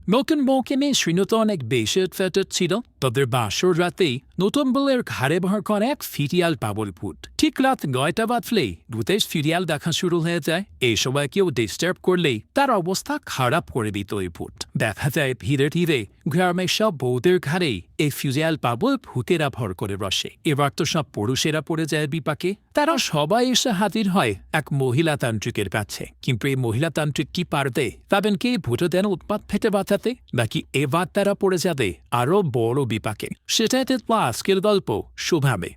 নতুন বউকে নিয়ে শ্রীনত অনেক বেশি উৎফেটেড ছিল। তাদের বাসর রাতেই নতুন বউয়ের ঘাড়ে ভর করে এক ফিরিয়াল পাগল ভূত। ঠিক রাত 9টা বাজলেই ভূতের ফিরিয়াল দেখা শুরু হয়ে যায়। এই সময় কেউ ডিস্টার্ব করলেই তার অবস্থা খারাপ করে দিত ওই ভূত। দেখা যায় ধীরে ধীরে গ্রামের সব বউদের ঘাড়েই এই ফিরিয়াল পাগল ভূতেরা ভর করে বসে। এবার তো সব পুরুষেরা পড়ে যায় বিপাকে। তারা সবাই এসে হাজির হয় এক মহিলা তান্ত্রিকের কাছে। কিন্তু এই মহিলা তান্ত্রিক কি পারবে? পাবেন কি ভূতদের উৎপাত ফেটে বাঁচাতে, নাকি এবার তারা পড়ে যাবে আরো বড় বিপাকে? সেটাই দেখবো আজকের গল্প শুভাবে।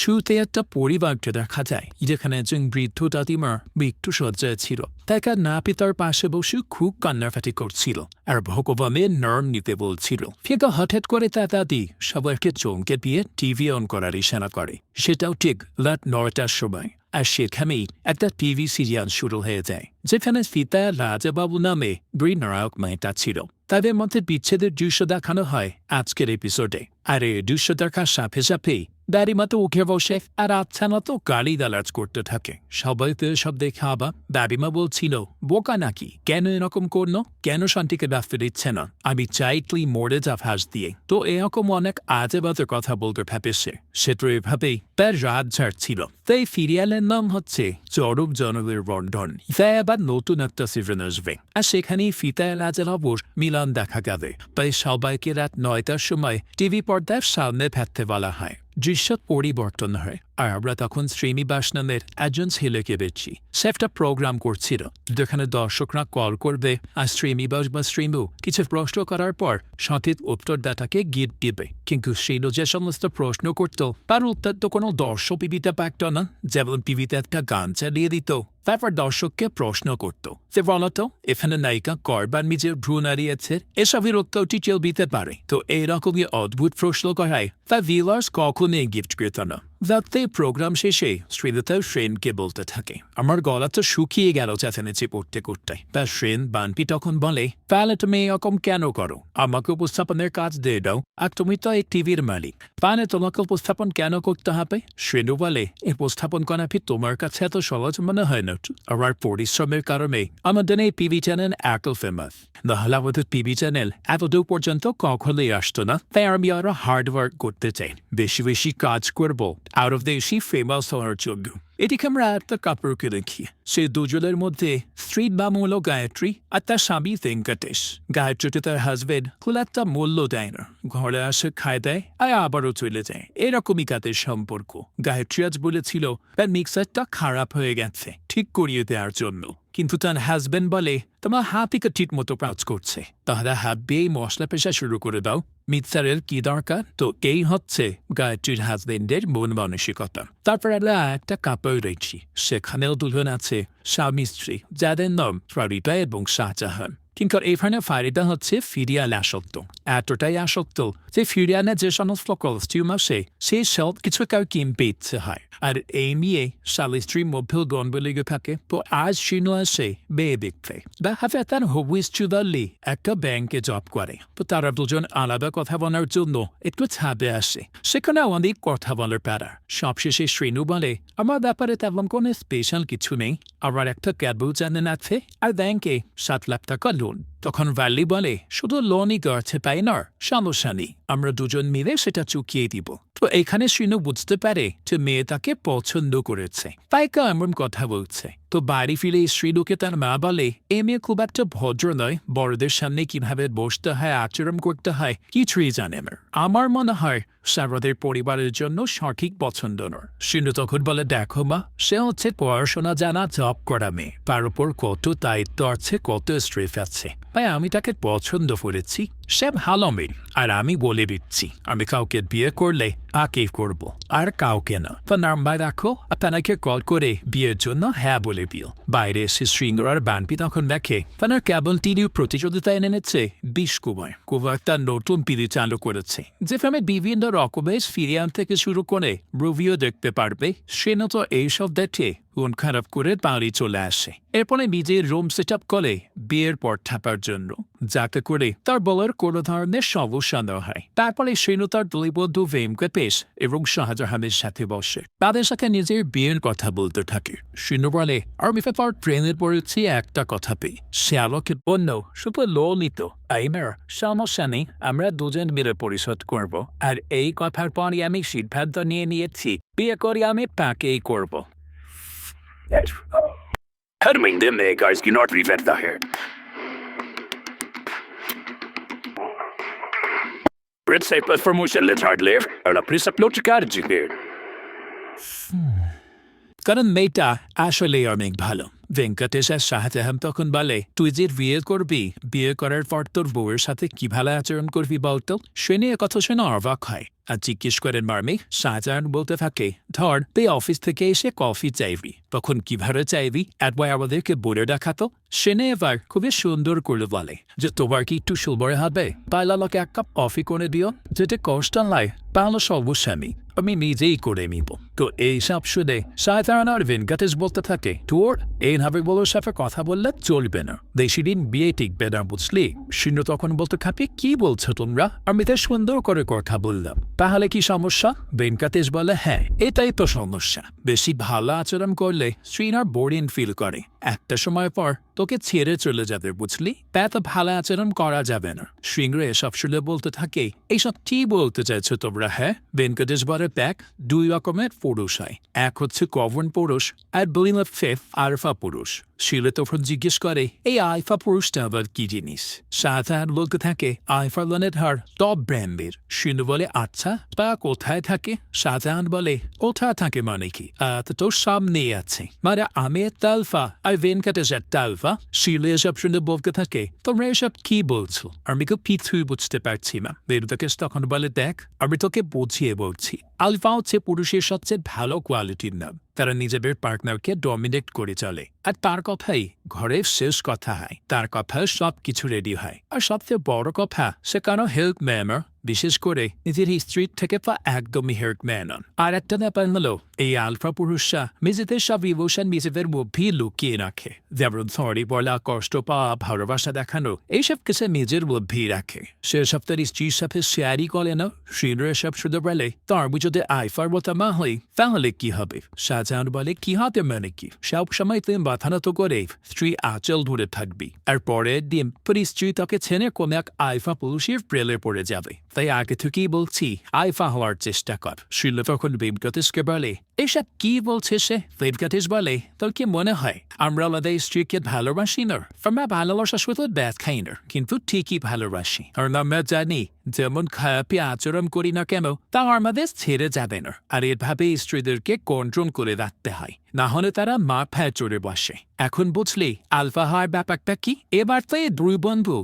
শুরুতে একটা পরিবারকে দেখা যায়, যেখানে একজন বৃদ্ধ দাদিমা মৃত্যু সজ্জায় ছিল। তাকে না পিতার পাশে বসে খুব কান্নাকাটি করছিল আর ভগবানের নাম নিতে বলছিল। ফিকা হঠাৎ করে তার দাদি সবাইকে চমকে দিয়ে টিভি অন করার ইশারা করে। সেটাও ঠিক রাত 9টার সময়। আর সেখানেই একটা টিভি সিরিয়াল শুরু হয়ে যায়, যেখানে সীতা রাজাবাবু নামে দুই নায়ক মেয়েটা ছিল। তাদের মধ্যে বিচ্ছেদের দৃশ্য দেখানো হয় আজকের এপিসোডে। আর এই দৃশ্য দেখার সাথে সাথেই দাদিমা তো উঠে বসে আর আচ্ছানা তো গালি দালাজ করতে থাকে। সবাই তো সব দেখে আবার দাদিমা বলছিল, বোকা নাকি? কেন এরকম করলো? কেন শান্তিকে ব্যস্ত দিচ্ছে না? আমি চাইটলি মরে যা ফাঁস দিয়ে। তো এরকম অনেক আজে বাজে কথা বলতে ভেবেছে। সে তো এভাবেই তার রাত ঝাড়ছিল। তাই সিরিয়ালের নাম হচ্ছে চরম জনবের বন্ধন। তাই আবার নতুন একটা সিজন আসবে, আর সেখানেই ফিতা রাজাবাবুর মিলন দেখা যাবে। তাই সবাইকে রাত 9টার সময় টিভি পর্দার সামনে থাকতে বলা হয়। দৃশ্য পরিবর্তন হয়, আর আমরা তখন শ্রীনিবাস নামের একজন ছেলেকে দেখছি। সে একটা প্রোগ্রাম করছিল, যেখানে দর্শকরা কল করবে আর শ্রীনিবাস বা শ্রীমু কিছু প্রশ্ন করার পর সঠিক উত্তরদাতাকে গিফট দিবে। কিন্তু শ্রীনু যে সমস্ত প্রশ্ন করত তার উত্তর তো কোনো দর্শক টিভিতে পারত না। যেমন টিভিতে একটা গান চালিয়ে দিত, তারপর দর্শককে প্রশ্ন করত যে বলতো এখানে নায়িকা করবার নিজের ভ্রু নাড়িয়েছে, এসবের উত্তরটি কেউ দিতে পারে? তো এইরকমই অদ্ভুত প্রশ্ন করায় তা ভিউয়ার্স কখনোই গিফট পেত না। যাতে প্রোগ্রাম শেষে শ্রীলতার ফ্রেন্ডকে বলতে থাকে, আমার গলা তো শুকিয়ে গেল চেঁচামেচি পড়তে করতে। তার ফ্রেন্ড বানপি তখন বলে, তাহলে তুমি এরকম কেন করো? আমাকে উপস্থাপনের কাজ দিয়ে দাও, আর তুমি তো এই টিভির মালিক, তাহলে তোমাকে উপস্থাপন কেন করতে হবে? শ্রেণু বলে, এই উপস্থাপন করা কি তোমার কাছে এত সহজ মনে হয় না? আমার পরিশ্রমের কারণে আমাদের এই টিভি চ্যানেল এত ফেমাস। নাহলে আমাদের টিভি চ্যানেল এতদূর পর্যন্ত কখনোই আসতো না। তাই আমি আরো হার্ডওয়ার্ক করতে চাই, বেশি বেশি কাজ করবো আউট অফ দেশি ফেমাস হওয়ার জন্য। এদিকে আমরা একটা কাপড়কে দেখি। সে দুজনের মধ্যে স্ত্রী বা মূল গায়ত্রী আর তার স্বামী ভেঙ্কটেশ। গায়ত্রীতে তার হাজবেন্ড খুব একটা মূল্য দেয় না, ঘরে আসে খায় দেয় আর আবারও চলে যায়। এরকমই তাদের সম্পর্ক। গায়ত্রী আজ বলেছিল তার মিক্সারটা খারাপ হয়ে গেছে, ঠিক করিয়ে দেওয়ার জন্য। কিন্তু তার হাজবেন্ড বলে, তোমার হাতিকে ঠিক মতো কাজ করছে, তাহলে হাত দিয়েই মশলা পেশা শুরু করে দাও। মিক্সারের কি দরকার? তো এই হচ্ছে গায়ত্রীর হাজবেন্ডের মন মানসিকতা। তারপর আমরা একটা কাপড় রয়েছি, সেখানেও দুজন আছে স্বামী স্ত্রী, যাদের নাম ফারিদা এবং শাহজাহান। কিন্তু এখানে ফারিদা হচ্ছে ফিরিয়াল আসক্ত। এতটাই আসক্ত যে ফিরিয়ানের যে সমস্ত কস্টিউম আসে সেই সব কিছু কাউ কিনতে ইচ্ছে হয়। আর এই নিয়ে স্বামী স্ত্রীর মধ্যেও দ্বন্দ্ব লেগে থাকে। তো আজ শিনু আসে মেয়ে দেখতে। দেখা যায় তার হবু স্টুডাল্লি একটা ব্যাংকে জব করে। তো তারা দুজন আলাদা কথা বলার জন্য একটু ছাদে আসে। সেখানে অনেক কথা বলার প্যারা। সবশেষে শ্রীনু বলে, আমার ব্যাপারে তেমন কোনো স্পেশাল কিছু নেই, আমার একটা ক্যাবল চ্যানেল আছে আর ব্যাংকে 7 লাখ টাকা লোন। তখন ভ্যালি বলে, শুধু লোনই করছে তাই না, সমস্যা নেই, আমরা দুজন মিলে সেটা চুকিয়ে দিব। তো এখানে শ্রীনু বুঝতে পারে যে মেয়ে তাকে পছন্দ করেছে, তাই এমন কথা বলছে। তো বাড়ি ফিরে শ্রীনুকে তার মা বলে, এ মেয়ে খুব একটা ভদ্র নয়, বড়দের সামনে কিভাবে বসতে হয় আচরণ করতে হয় কিছুই জানে না। আমার মনে হয় সারাদের পরিবারের জন্য সঠিক পছন্দ নয়। শ্রীনু তখন বলে, দেখো মা, সে হচ্ছে পড়াশোনা জানা জব করা মেয়ে, তার উপর কত দায়িত্ব আছে, কত স্ট্রেস আছে। তাই আমি তাকে পছন্দ করেছি, সে ভালো মেয়ে। আর আমি বলে দিচ্ছি, আমি কাউকে বিয়ে করলে আকে করব, আর কাউকে না। তো নাম্বার রাখো, আপনাকে কল করে বিয়ের জন্য হ্যাঁ বলে দিও। বাইরে এসে শৃঙ্গার আর বানপি তখন দেখে তার কেবল টিভির প্রতিযোগিতায় এনেছে 20 কুমার। কুমার তার নতুন পিড়ি চালু করেছে, যেখানে বিভিন্ন রকমের সিরিয়াল থেকে শুরু করে রিভিউ দেখতে পারবে। সে তো এইসব দেখে মন খারাপ করে বাড়ি চলে আসে। এরপরে নিজের রুম সেট আপ করে বিয়ের পর থাকার জন্য। যাতে করে তার বলার কোনো ধরনের সমস্যা না হয়। তারপরে শ্রীনু তার দলীবন্ধু ভেঙ্কটেশ এবং শাহজাহানের সাথে বসে তাদের সাথে নিজের বিয়ের কথা বলতে থাকে। শ্রীনু বলে, আমি পর ট্রেনের পড়েছি একটা কথা পেয়ে, সে আলোকের পণ্য শুধু ললিত আইমার সমস্যা নেই, আমরা দুজন মিলে পরিশোধ করব। আর এই কথার পরই আমি সিদ্ধান্ত নিয়েছি বিয়ে করে আমি তাকেই করব। Herming dem guys cannot prevent the herd. Brett say plus promotion let's hard live, or la prisa plot card here. কারণ মেয়েটা আসলে অনেক ভালো। ভেঙ্কটেশ আর শাহজাহান তখন বলে, তুই যে বিয়ে করবি, বিয়ে করার পর তোর বউয়ের সাথে কি ভালো আচরণ করবি বলতো? শুনে কথা শুনে অবাক হয় আর জিজ্ঞেস করেন মার্মি। শাহজাহান বলতে থাকে, ধর তুই অফিস থেকে এসে কফি চাইবি, তখন কিভাবে চাইবি একবার আমাদেরকে বলে দেখাতো। শুনে এবার খুবই সুন্দর করে বলে যে, তোমার কি একটু সুলবরে হবে, তাহলে আমাকে এক কাপ কফি করে দিও, যেটা কষ্ট নয়, তাহলে সমস্যা নেই, আমি নিজেই করে নিব। তো এইসব শুনে শাহজাহান আর ভেঙ্কটেশ বলতে থাকে, তোর এইভাবে বলোর সাথে কথা বললে চলবে না, বেশি দিন বিয়ে টিকবে না, বুঝলি? শিনু তখন বলতে থাকে, কি বলছো তোমরা? আমি তো সুন্দর করে কথা বললাম, তাহলে কি সমস্যা? ভেঙ্কটেশ বলে, হ্যাঁ এটাই তো সমস্যা, বেশি ভালো আচরণ করলে শ্রীনার বোরিং ফিল করে, একটা সময় পর তোকে ছেড়ে চলে যাবে, বুঝলি? তা তো ভালো আচরণ করা যাবে না। সিংরে এসব শুনে বলতে থাকে, এইসব কি বলতে চাইছো তোমরা? হ্যাঁ, ভেঙ্কটেশ বলে, দেখ দুই রকমের পুরুষ হয়, এক হচ্ছে কমন পুরুষ আর বিলিং অফ ফেফ আলফা পুরুষ। শিলে তখন জিজ্ঞেস করে, এই আলফা পুরুষটা আবার কি জিনিস? শাহজাহান বলতে থাকে, আলফা লনের হার টপ ব্র্যান্ডের। শিলু বলে, আচ্ছা তা কোথায় থাকে? শাহজাহান বলে, কোথায় থাকে মানে কি, তো তোর সামনেই আছে, মানে আমি একটা আলফা আর ভেঙ্কটেশ একটা আলফা। শিলে এসব শুনে বলতে থাকে, তোমরা এসব কি বলছো? আমি তো কিছুই বুঝতে পারছি না। ভেঙ্কটেশ তখন বলে, দেখ আমি তোকে বুঝিয়ে বলছি, আলফা হচ্ছে পুরুষের সবচেয়ে ভালো কোয়ালিটির নাম, তারা নিজেদের পার্টনারকে ডমিনেট করে চলে, আর তার কথাই ঘরের শেষ কথা হয়, তার কথায় সব কিছু রেডি হয়। আর সবচেয়ে বড় কথা, সে কারো হেল্প ম্যানার, বিশেষ করে নিজের স্ত্রীর থেকে পা একদমই হেল্প ম্যানন। আর একটা ব্যাপার হলো, এই আলফা পুরুষরা নিজেদের সব ইমোশন নিজেদের মধ্যেই লুকিয়ে রাখে, যেমন সরি বলা, কষ্ট পাওয়া, ভালোবাসা দেখানো, এইসব কিছু নিজের মধ্যেই রাখে। সেসব তার স্ত্রীর সাথে শেয়ারই করে না। শিনু এসব শুধু বলে, তার যদি আইফার মতো মা হই তাহলে কি হবে? শাহজাহান বলে, কি হাতে মানে কি, সব সময় তুমি বাথানত করে স্ত্রী আঁচল ধরে থাকবি, আর পরের দিন তোর স্ত্রী তাকে ছেড়ে কোনো এক আইফা পুরুষের প্রেলে পড়ে যাবে। তাই আগে থেকেই বলছি, আইফা হওয়ার চেষ্টা কর। শিলু তখন ভেঙ্কটেশকে বলে, এসব কি বলছে সে? ভেঙ্কটেশ বলে, তোর কি মনে হয় আমরা আমাদের স্ত্রীকে ভালোবাসি না? আমরা ভালোবাসা শুধু দেখাই না, কিন্তু ঠিকই ভালোবাসি। আর আমরা জানি যেমন খারাপই আচরণ করি না কেন, তা আমাদের ছেড়ে যাবে না, আর এভাবে স্ত্রীদেরকে কন্ট্রোল করে রাখতে হয়, না হলে তারা মাথায় চড়ে বসে। এখন বুঝলি আলফা হওয়ার ব্যাপারটা কি? এবার তো এই দুই বন্ধু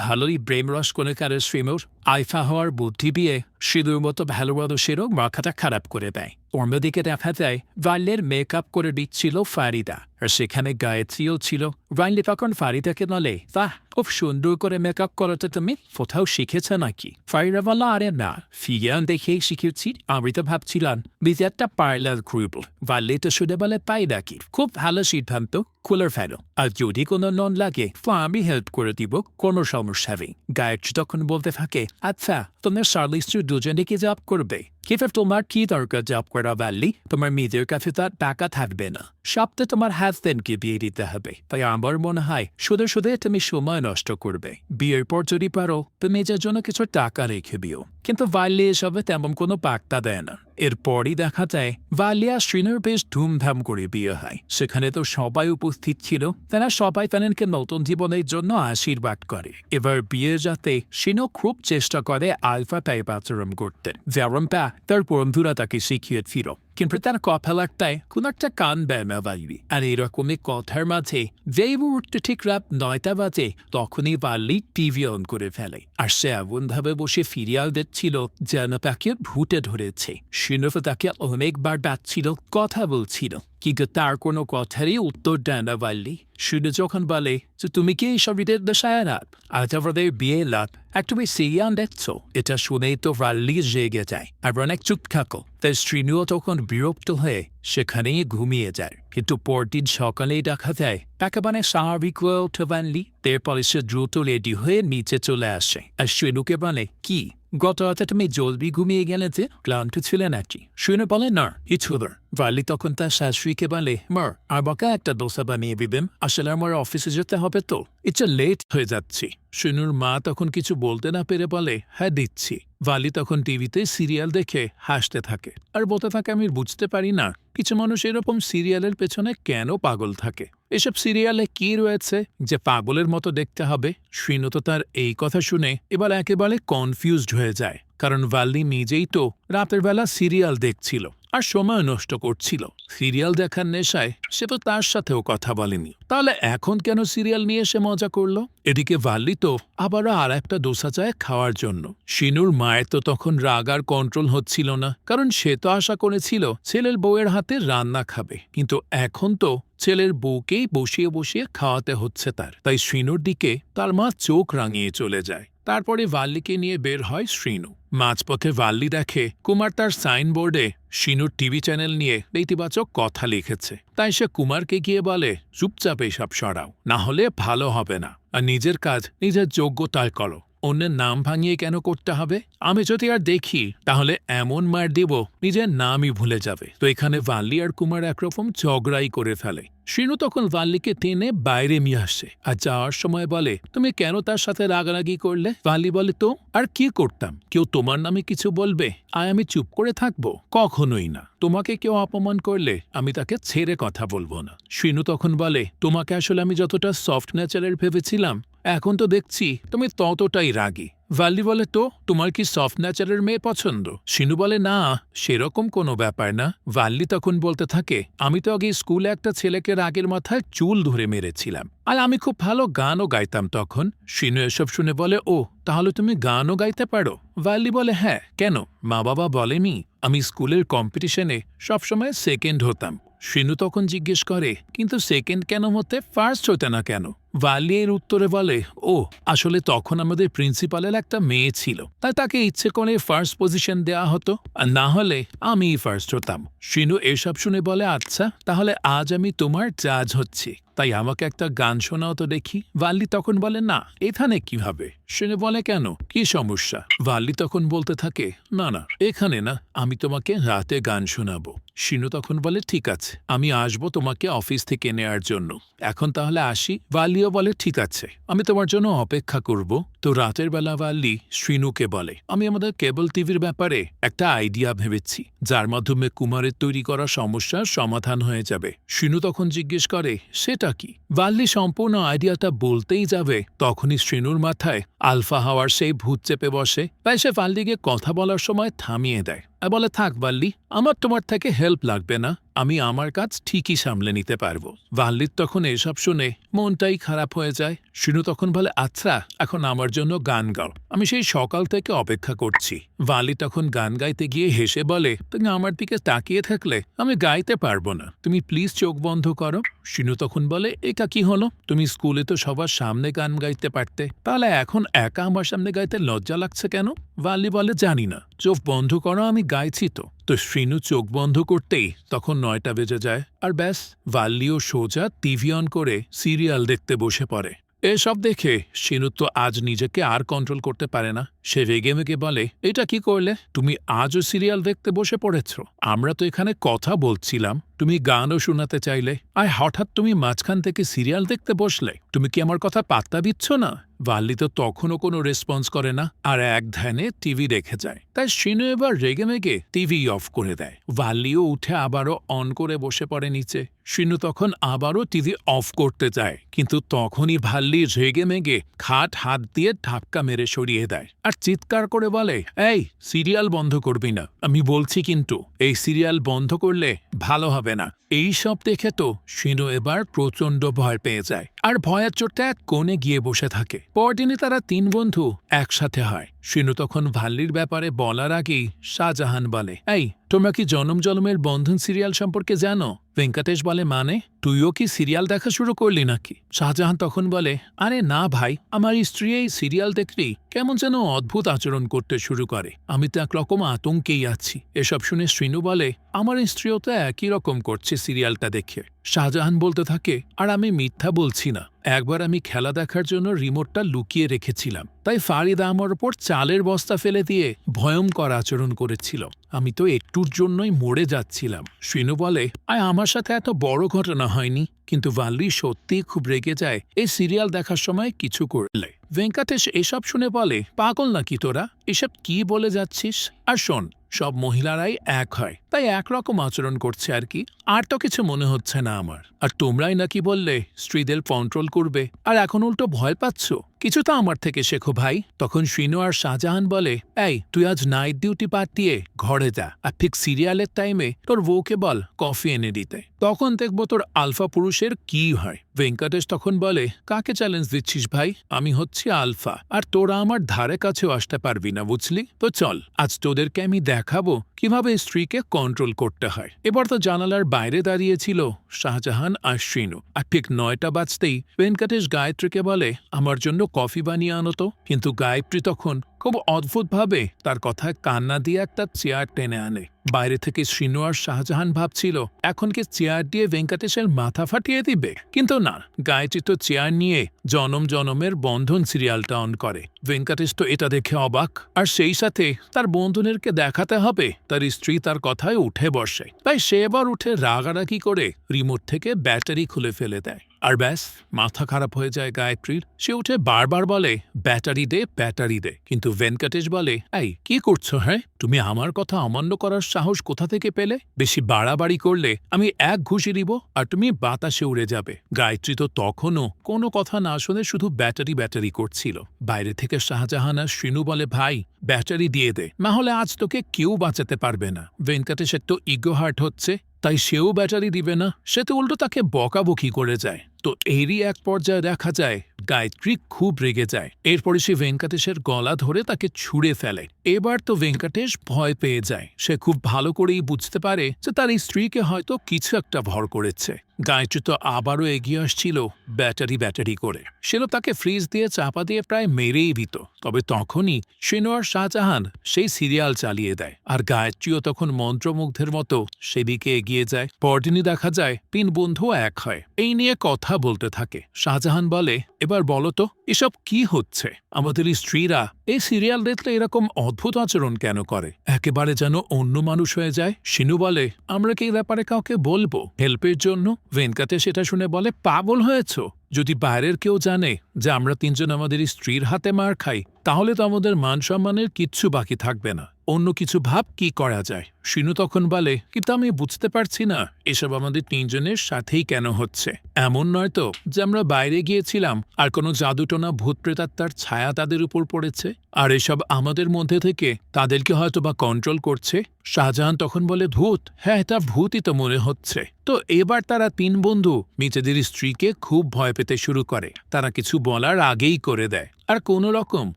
ভালোই ব্রেম রস করে কারো শ্রীমোর আলফা হওয়ার বুদ্ধি দিয়ে সিঁদুর মতো ভালো মানুষেরও মাথাটা খারাপ করে দেয়। অন্যদিকে দেখা যায় ভাল্যের মেকআপ করে দিচ্ছিল ফারিদা, আর সেখানে গায়ত্রীও ছিল। ভাল্যে তখন ফারিদাকে বলে, বাহ খুব সুন্দর করে মেকআপ করাতে তুমি কোথাও শিখেছ নাকি? ফারিদা বলল, আরে না, ফিগান দেখেই শিখেছি, আমি তো ভাবছিলাম বিজেটা পার্লার খুলব। ভাল্যে তো শুনে বলে, পাই নাকি, খুব ভালো সিদ্ধান্ত, খুলে ফেলো, আর যদি কোনো নন লাগে তো আমি হেল্প করে দিব, কোনো সমস্যা নেই। গায়ত্রী তখন বলতে থাকে, আচ্ছা তোমার সার্লিস্টু দুজনে কি জব করবে? কিন্তু তোমার কি দরকার জব করা ভাল্লি? তোমার মেয়েদের কাছে তার টাকা থাকবে না, সবটা তোমার হাজবেন্ডকে বিয়ে দিতে হবে। তাই আমার মনে হয় শুধু শুধু তুমি সময় নষ্ট করবে, বিয়ের পর যদি পারো তুমি নিজের জন্য কিছু টাকা রেখে দিও। কিন্তু ভাল্লি এসবে তেমন কোনো পাত্তা দেয় না। এরপরই দেখা যায় ভাল্লিয়া শ্রীনুর বেশ ধুমধাম করে বিয়ে হয়। সেখানে তো সবাই উপস্থিত ছিল, তারা সবাই তাদেরকে নতুন জীবনের জন্য আশীর্বাদ করে। এবার বিয়ে যাতে শ্রীনু খুব চেষ্টা করে আলফা টাইপ আচরণ করতে, যেমনটা তার বন্ধুরা তাকে শিখিয়েছিল। কিন্তু তার কপাল একটাই কোন একটা কান ব্যায়ামা বাড়ি। আর এরকমই কথার মাঝে যেই মুহূর্তে ঠিক রাত 9টা বাজে, তখনই ভাল্লি টিভি অন করে ফেলে। আর সে এমনভাবে বসে সিরিয়াল দেখছিল যেন তাকে ভূতে ধরেছে। শিনু তাকে অনেকবার ডাকছিল, কথা বলছিল, কিন্তু তার কোনো কথারই উত্তর দেয় না ভাল্লি। শিনু যখন বলে যে, তুমি কি এইসব ঈদের দশায় রাত, আজ আমাদের বিয়ে রাত, তুমি সিরিয়াল দেখছো? এটা শুনেই তো ভাল্লি রেগে যায় আর অনেক চুপ থাকো। তাই শ্রীনুও তখন বিরক্ত হয়ে সেখানেই ঘুমিয়ে যায়। কিন্তু পরদিন সকালেই দেখা যায় একেবারে স্বাভাবিক হয়ে ওঠে ভাল্লি। এরপরে সে দ্রুত রেডি হয়ে নিচে চলে আসে আর শ্রীনুকে বলে, কি গত রাতে তুমি জলদি ঘুমিয়ে গেলে যে, ক্লান্ত ছিলে নাকি? শ্রীনু বলে, না কিছু না। ভাল্লি তখন তার শাশুড়িকে বলে, মার আমাকে একটা দোসা বানিয়ে দিবেন, আসলে আমার অফিসে যেতে হবে তো, এটা লেট হয়ে যাচ্ছি। শ্রীনুর মা তখন কিছু বলতে না পেরে বলে, হ্যাঁ দিচ্ছি। ভাল্লি তখন টিভিতে সিরিয়াল দেখে হাসতে থাকে আর বলতে থাকে, আমি বুঝতে পারি না কিছু মানুষ এরকম সিরিয়ালের পেছনে কেন পাগল থাকে। এসব সিরিয়ালে কি রয়েছে যে পাগলের মতো দেখতে হবে? শ্রীনু তো তার এই কথা শুনে এবার একেবারে কনফিউজড হয়ে যায়, কারণ ভাল্লি নিজেই তো রাতের বেলা সিরিয়াল দেখছিল আর সময় নষ্ট করছিল। সিরিয়াল দেখার নেশায় সে তো তার সাথেও কথা বলেনি, তাহলে এখন কেন সিরিয়াল নিয়ে এসে মজা করলো? এদিকে ভাল্লি তো আবারও আর একটা দোসা চায় খাওয়ার জন্য। শিনুর মায়ের তো তখন রাগ আর কন্ট্রোল হচ্ছিল না, কারণ সে তো আশা করেছিল ছেলের বউয়ের হাতে রান্না খাবে, কিন্তু এখন তো ছেলের বউকেই বসিয়ে বসিয়ে খাওয়াতে হচ্ছে তার। তাই শ্রীনুর দিকে তার মা চোখ রাঙিয়ে চলে যায়। তারপরে ভাল্লিকে নিয়ে বের হয় শ্রীনু। মাঝপথে ভাল্লি দেখে কুমার তার সাইনবোর্ডে শিনুর টিভি চ্যানেল নিয়ে নেতিবাচক কথা লিখেছে। তাই সে কুমারকে গিয়ে বলে, চুপচাপ এসব সরাও, না হলে ভালো হবে না, আর নিজের কাজ নিজের যোগ্যতায় করো, অন্যের নাম ভাঙিয়ে কেন করতে হবে? আমি যদি আর দেখি তাহলে এমন মার দিব নিজের নামই ভুলে যাবে। তো এখানে ভাল্লি আর কুমার একরকম ঝগড়াই করে ফেলে। শিনু তখন ভাল্লিকে টেনে বাইরে নিয়ে আসে আর যাওয়ার সময় বলে, তুমি কেন তার সাথে রাগারাগি করলে? ভাল্লি বলে, তো আর কি করতাম? কেউ তোমার নামে কিছু বলবে আর আমি চুপ করে থাকবো? কখনোই না। তোমাকে কেউ অপমান করলে আমি তাকে ছেড়ে কথা বলবো না। শিনু তখন বলে, তোমাকে আসলে আমি যতটা সফট নেচারের ভেবেছিলাম, এখন তো দেখছি তুমি ততটাই রাগী। ভাল্লি বলে, তো তোমার কি সফট নেচারের মেয়ে পছন্দ? শিনু বলে, না সেরকম কোনো ব্যাপার না। ভাল্লি তখন বলতে থাকে, আমি তো আগে স্কুলে একটা ছেলেকে রাগের মাথায় চুল ধরে মেরেছিলাম আর আমি খুব ভালো গানও গাইতাম তখন। শিনু এসব শুনে বলে, ও তাহলে তুমি গানও গাইতে পারো? ভাল্লি বলে, হ্যাঁ, কেন মা বাবা বলেনি আমি স্কুলের কম্পিটিশনে সবসময় সেকেন্ড হতাম? শিনু তখন জিজ্ঞেস করে, কিন্তু সেকেন্ড কেন হতে ফার্স্ট হতে না কেন? ভাল্লি এর উত্তরে বলে, ও আসলে তখন আমাদের প্রিন্সিপালের একটা মেয়ে ছিল, তাই তাকে ইচ্ছে করে ফার্স্ট পজিশন দেওয়া হতো, আর না হলে আমিই ফার্স্ট হতাম। শিনু এসব শুনে বলে, আচ্ছা তাহলে আজ আমি তোমার জাজ হচ্ছি, তাই আমাকে একটা গান শোনাও তো দেখি। ভাল্লি তখন বলে, না এখানে কিভাবে? শিনু বলে, কেন, কি সমস্যা? ভাল্লি তখন বলতে থাকে, না না এখানে না, আমি তোমাকে রাতে গান শোনাবো। শিনু তখন বলে, ঠিক আছে, আমি আসবো তোমাকে অফিস থেকে নেয়ার জন্য, এখন তাহলে আসি। ভাল্লিও বলে, ঠিক আছে, আমি তোমার জন্য অপেক্ষা করব। তো রাতের বেলা ভাল্লি শিনুকে বলে, আমি আমাদের কেবল টিভির ব্যাপারে একটা আইডিয়া ভেবেছি, যার মাধ্যমে কুমারের তৈরি করা সমস্যার সমাধান হয়ে যাবে। শিনু তখন জিজ্ঞেস করে, সেটা কি? ভাল্লি সম্পূর্ণ আইডিয়াটা বলতেই যাবে, তখনই শিনুর মাথায় আলফা হাওয়ার সেই ভূত চেপে বসে। তাই সে ভাল্লিকে কথা বলার সময় থামিয়ে দেয় আর বলে, থাক ভাল্লি, আমার তোমার থেকে হেল্প লাগবে না, আমি আমার কাজ ঠিকই সামলে নিতে পারবো। ভাল্লির তখন এসব শুনে মনটাই খারাপ হয়ে যায়। শিনু তখন বলে, আচ্ছা এখন আমার জন্য গান গাও, আমি সেই সকাল থেকে অপেক্ষা করছি। ভাল্লি তখন গান গাইতে গিয়ে হেসে বলে, তুমি আমার দিকে তাকিয়ে থাকলে আমি গাইতে পারবো না, তুমি প্লিজ চোখ বন্ধ করো। শিনু তখন বলে, এটা কি হলো? তুমি স্কুলে তো সবার সামনে গান গাইতে পারতে, তাহলে এখন একা আমার সামনে গাইতে লজ্জা লাগছে কেন? ভাল্লি বলে, জানি না, চোখ বন্ধ করো, আমি গাইছি তো। তো শিনু চোখ বন্ধ করতেই তখন 9টা বেজে যায় আর ব্যাস, ভাল্লিও সোজা টিভি অন করে সিরিয়াল দেখতে বসে পড়ে। এসব দেখে শিনু তো আজ নিজেকে আর কন্ট্রোল করতে পারে না। সে রেগে মেগে বলে, এটা কি করলে? তুমি আজও সিরিয়াল দেখতে বসে পড়েছ? আমরা তো এখানে কথা বলছিলাম, তুমি গানও শোনাতে চাইলে, আর হঠাৎ তুমি মাঝখান থেকে সিরিয়াল দেখতে বসলে। তুমি কি আমার কথা পাত্তা দিচ্ছ না? ভাল্লি তো তখনও কোনো রেসপন্স করে না আর এক ধ্যানে টিভি দেখে যায়। তাই শিনু এবার রেগে মেগে টিভি অফ করে দেয়। ভাল্লিও উঠে আবারও অন করে বসে পড়ে নিচে। শিনু তখন আবারও টিভি অফ করতে যায়, কিন্তু তখনই ভাল্লি রেগে মেগে খাট হাত দিয়ে ধাক্কা মেরে সরিয়ে দেয় আর চিৎকার করে বলে, এই সিরিয়াল বন্ধ করবি না, আমি বলছি কিন্তু এই সিরিয়াল বন্ধ করলে ভালো হবে না। এই সব দেখে তো শিনু এবার প্রচণ্ড ভয় পেয়ে যায় আর ভয়ের চোটে এক কোণে গিয়ে বসে থাকে। পরদিনে তারা 3 বন্ধু একসাথে হয়। শিনু তখন ভাল্লির ব্যাপারে বলার আগেই শাহজাহান বলে, এই তোমরা কি জনম জলমের বন্ধন সিরিয়াল সম্পর্কে জানো? ভেঙ্কটেশ বলে মানে তুইও কি সিরিয়াল দেখা শুরু করলি নাকি? শাহজাহান তখন বলে আরে না ভাই, আমার স্ত্রী এই সিরিয়াল দেখলেই কেমন যেন অদ্ভুত আচরণ করতে শুরু করে, আমি তো একরকম আতঙ্কেই আছি। এসব শুনে শ্রীনু বলে আমার স্ত্রীও তো একই রকম করছে সিরিয়ালটা দেখে। শাহজাহান বলতে থাকে আর আমি মিথ্যা বলছি না, একবার আমি খেলা দেখার জন্য রিমোটটা লুকিয়ে রেখেছিলাম, তাই ফারিদা আমার ওপর চালের বস্তা ফেলে দিয়ে ভয়ঙ্কর আচরণ করেছিল, আমি তো একটুর জন্যই মরে যাচ্ছিলাম। শ্রীনু বলে আমার সাথে এত বড় ঘটনা হয়নি, কিন্তু ভাল্লি সত্যিই খুব রেগে যায় এই সিরিয়াল দেখার সময় কিছু করলে। ভেঙ্কটেশ এসব শুনে বলে পাগল নাকি তোরা, এসব কি বলে যাচ্ছিস? আর শোন, সব মহিলারাই এক হয়, তাই একরকম আচরণ করছে আর কি, আর তো কিছু মনে হচ্ছে না আমার। আর তোমরাই নাকি বললে স্ত্রীদের কন্ট্রোল করবে, আর এখন উল্টো ভয় পাচ্ছ, কিছু তো আমার থেকে শেখো ভাই। তখন শ্রীনু আর শাহজাহান বলে এই তুই আজ নাইট ডিউটি পাঠিয়ে ঘরে যা, আর ঠিক সিরিয়ালের টাইমে তোর বউকে বল কফি এনে দিতে, তখন দেখবো তোর আলফা পুরুষের কি হয়। ভেঙ্কটেশ তখন বলে কাকে চ্যালেঞ্জ দিচ্ছিস ভাই, আমি হচ্ছি আলফা, আর তোরা আমার ধারে কাছেও আসতে পারবি না, বুঝলি? তো চল আজ তোদেরকে আমি দেখাবো কিভাবে স্ত্রীকে কন্ট্রোল করতে হয়। এবার তো জানালার বাইরে দাঁড়িয়েছিল শাহজাহান আর শ্রীনু, আর ঠিক 9টা বাজতেই ভেঙ্কটেশ গায়ত্রীকে বলে আমার জন্য কফি বানিয়ে আনো তো। কিন্তু গায়ত্রী তখন খুব অদ্ভুতভাবে তার কথায় কান্না দিয়ে একটা চেয়ার টেনে আনে। বাইরে থেকে শ্রীনু আর শাহজাহান ভাবছিল এখন কি চেয়ার দিয়ে ভেঙ্কটেশের মাথা ফাটিয়ে দিবে, কিন্তু না, গায়ত্রী তো চেয়ার নিয়ে জনম জনমের বন্ধন সিরিয়ালটা অন করে। ভেঙ্কটেশ তো এটা দেখে অবাক, আর সেই সাথে তার বন্ধুদেরকে দেখাতে হবে তার স্ত্রী তার কথায় উঠে বসে, তাই সে এবার উঠে রাগারাগি করে রিমোট থেকে ব্যাটারি খুলে ফেলে দেয়। আর ব্যাস, মাথা খারাপ হয়ে যায় গায়ত্রীর। সে উঠে বারবার বলে ব্যাটারি দে ব্যাটারি দে, কিন্তু ভেঙ্কটেশ বলে এই কি করছো? হ্যাঁ, তুমি আমার কথা অমান্য করার সাহস কোথা থেকে পেলে? বেশি বাড়াবাড়ি করলে আমি এক ঘুষি দিব আর তুমি বাতাসে উড়ে যাবে। গায়ত্রী তো তখনও কোনো কথা না শুনে শুধু ব্যাটারি ব্যাটারি করছিল। বাইরে থেকে শাহজাহান আর শ্রীনু বলে ভাই ব্যাটারি দিয়ে দে, না হলে আজ তোকে কেউ বাঁচাতে পারবে না। ভেঙ্কটেশের তো ইগো হার্ট হচ্ছে, তাই সেও ব্যাটারি দিবে না, সে তো উল্টো তাকে বকাবকি করে যায়। তো এরই এক পর্যায়ে দেখা যায় গায়ত্রী খুব রেগে যায়, এরপরে সে ভেঙ্কটেশের গলা ধরে তাকে ছুঁড়ে ফেলে। এবার তো ভেঙ্কটেশ ভয় পেয়ে যায়, সে খুব ভালো করেই বুঝতে পারে যে তার স্ত্রীকে হয়তো কিছু একটা ভর করেছে। গায়ত্রী তো আবারও এগিয়ে আসছিল ব্যাটারি ব্যাটারি করে, সেও তাকে ফ্রিজ দিয়ে চাপা দিয়ে প্রায় মেরেই দিত। তবে তখনই শ্রীনু আর শাহজাহান সেই সিরিয়াল চালিয়ে দেয়, আর গায়ত্রীও তখন মন্ত্রমুগ্ধের মতো সেদিকে এগিয়ে যায়। পরদিনই দেখা যায় 3 বন্ধু এক হয়, এই নিয়ে কথা বলতে থাকে। শাহজাহান বলে এবার বলো তো এসব কি হচ্ছে, আমাদের স্ত্রীরা এই সিরিয়াল দেখলে এরকম অদ্ভুত আচরণ কেন করে, একেবারে যেন অন্য মানুষ হয়ে যায়। শিনু বলে আমরা কি এই ব্যাপারে কাউকে বলবো হেল্পের জন্য? ভেঙ্কটেশ সেটা শুনে বলে পাগল হয়েছ, যদি বাইরের কেউ জানে যে আমরা 3 জন আমাদের স্ত্রীর হাতে মার খাই, তাহলে তো আমাদের মান সম্মানের কিচ্ছু বাকি থাকবে না, অন্য কিছু ভাব কি করা যায়। শিনু তখন বলে কিন্তু আমি বুঝতে পারছি না এসব আমাদের 3 জনের সাথেই কেন হচ্ছে, এমন নয় তো যে আমরা বাইরে গিয়েছিলাম আর কোনো জাদুটোনা ভূত প্রেতাত্মার ছায়া তাদের উপর পড়েছে, আর এসব আমাদের মধ্যে থেকে তাদেরকে হয়তো বা কন্ট্রোল করছে। শাহজাহান তখন বলে ভূত, হ্যাঁ এটা ভূতই তো মনে হচ্ছে। তো এবার তারা 3 বন্ধু নিজেদের স্ত্রীকে খুব ভয় পেতে শুরু করে, তারা কিছু বলার আগেই করে দেয়, আর কোনো রকম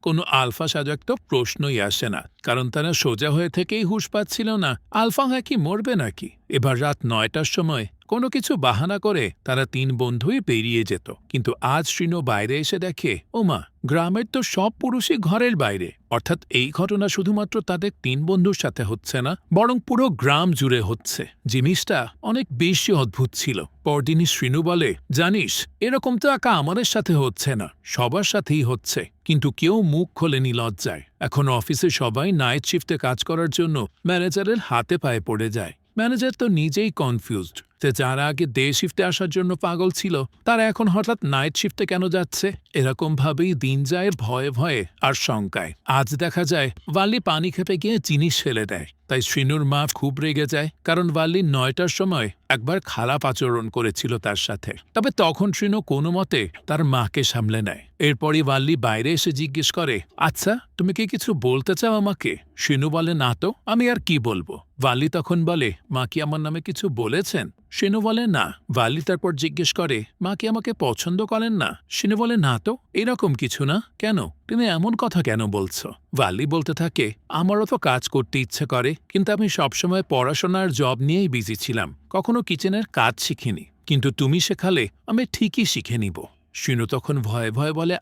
কোনো আলফা সাজা তো প্রশ্নই আসে না, কারণ তারা সোজা হয়ে থেকেই হুঁশ পাচ্ছিল না আলফা হয় কি মরবে নাকি। এবার রাত 9টার সময় কোনো কিছু বাহানা করে তারা 3 বন্ধুই বেরিয়ে যেত, কিন্তু আজ শ্রীনু বাইরে এসে দেখে ওমা, গ্রামের তো সব পুরুষই ঘরের বাইরে, অর্থাৎ এই ঘটনা শুধুমাত্র তাদের 3 বন্ধুর সাথে হচ্ছে না, বরং পুরো গ্রাম জুড়ে হচ্ছে। জিনিসটা অনেক বেশি অদ্ভুত ছিল। পরদিনই শ্রীনু বলে জানিস এরকম তো একা আমাদের সাথে হচ্ছে না, সবার সাথেই হচ্ছে, কিন্তু কেউ মুখ খোলেনি লজ্জায়। এখন অফিসে সবাই নাইট শিফটে কাজ করার জন্য ম্যানেজারের হাতে পায়ে পড়ে যায়। ম্যানেজার তো নিজেই কনফিউজড যে যারা আগে ডে শিফটে আসার জন্য পাগল ছিল তারা এখন হঠাৎ নাইট শিফটে কেন যাচ্ছে। এরকম ভাবেই দিন যায় ভয়ে ভয়ে আর শঙ্কায়। আজ দেখা যায় ওয়ালি পানি খেপে গিয়ে জিনিস ফেলে দেয়, তাই শ্রীনুর মা খুব রেগে যায়, কারণ ওয়ালি 9টার সময় একবার খারাপ আচরণ করেছিল তার সাথে। তবে তখন শ্রীনু কোনো মতে তার মাকে সামলে নেয়। এরপরই ওয়ালি বাইরে এসে জিজ্ঞেস করে আচ্ছা তুমি কি কিছু বলতে চাও আমাকে? শ্রীনু বলে না তো, আমি আর কি বলবো। ওয়ালি তখন বলে মা কি আমার নামে কিছু বলেছেন? শিনু বলে না। ভাল্লি তারপর জিজ্ঞেস করে, মা কি আমাকে পছন্দ করেন না? শিনু বলে না তো, এরকম কিছু না। কেন? তুমি এমন কথা কেন বলছো? ভাল্লি বলতে থাকে, আমারও তো কাজ করতে ইচ্ছে করে, কিন্তু আমি সবসময় পড়াশোনার জব নিয়েই বিজি ছিলাম, কখনো কিচেনের কাজ শিখিনি। কিন্তু তুমি শেখালে আমি ঠিকই শিখে নিব। শিনু তখন ভয়ে ভয়ে বলে,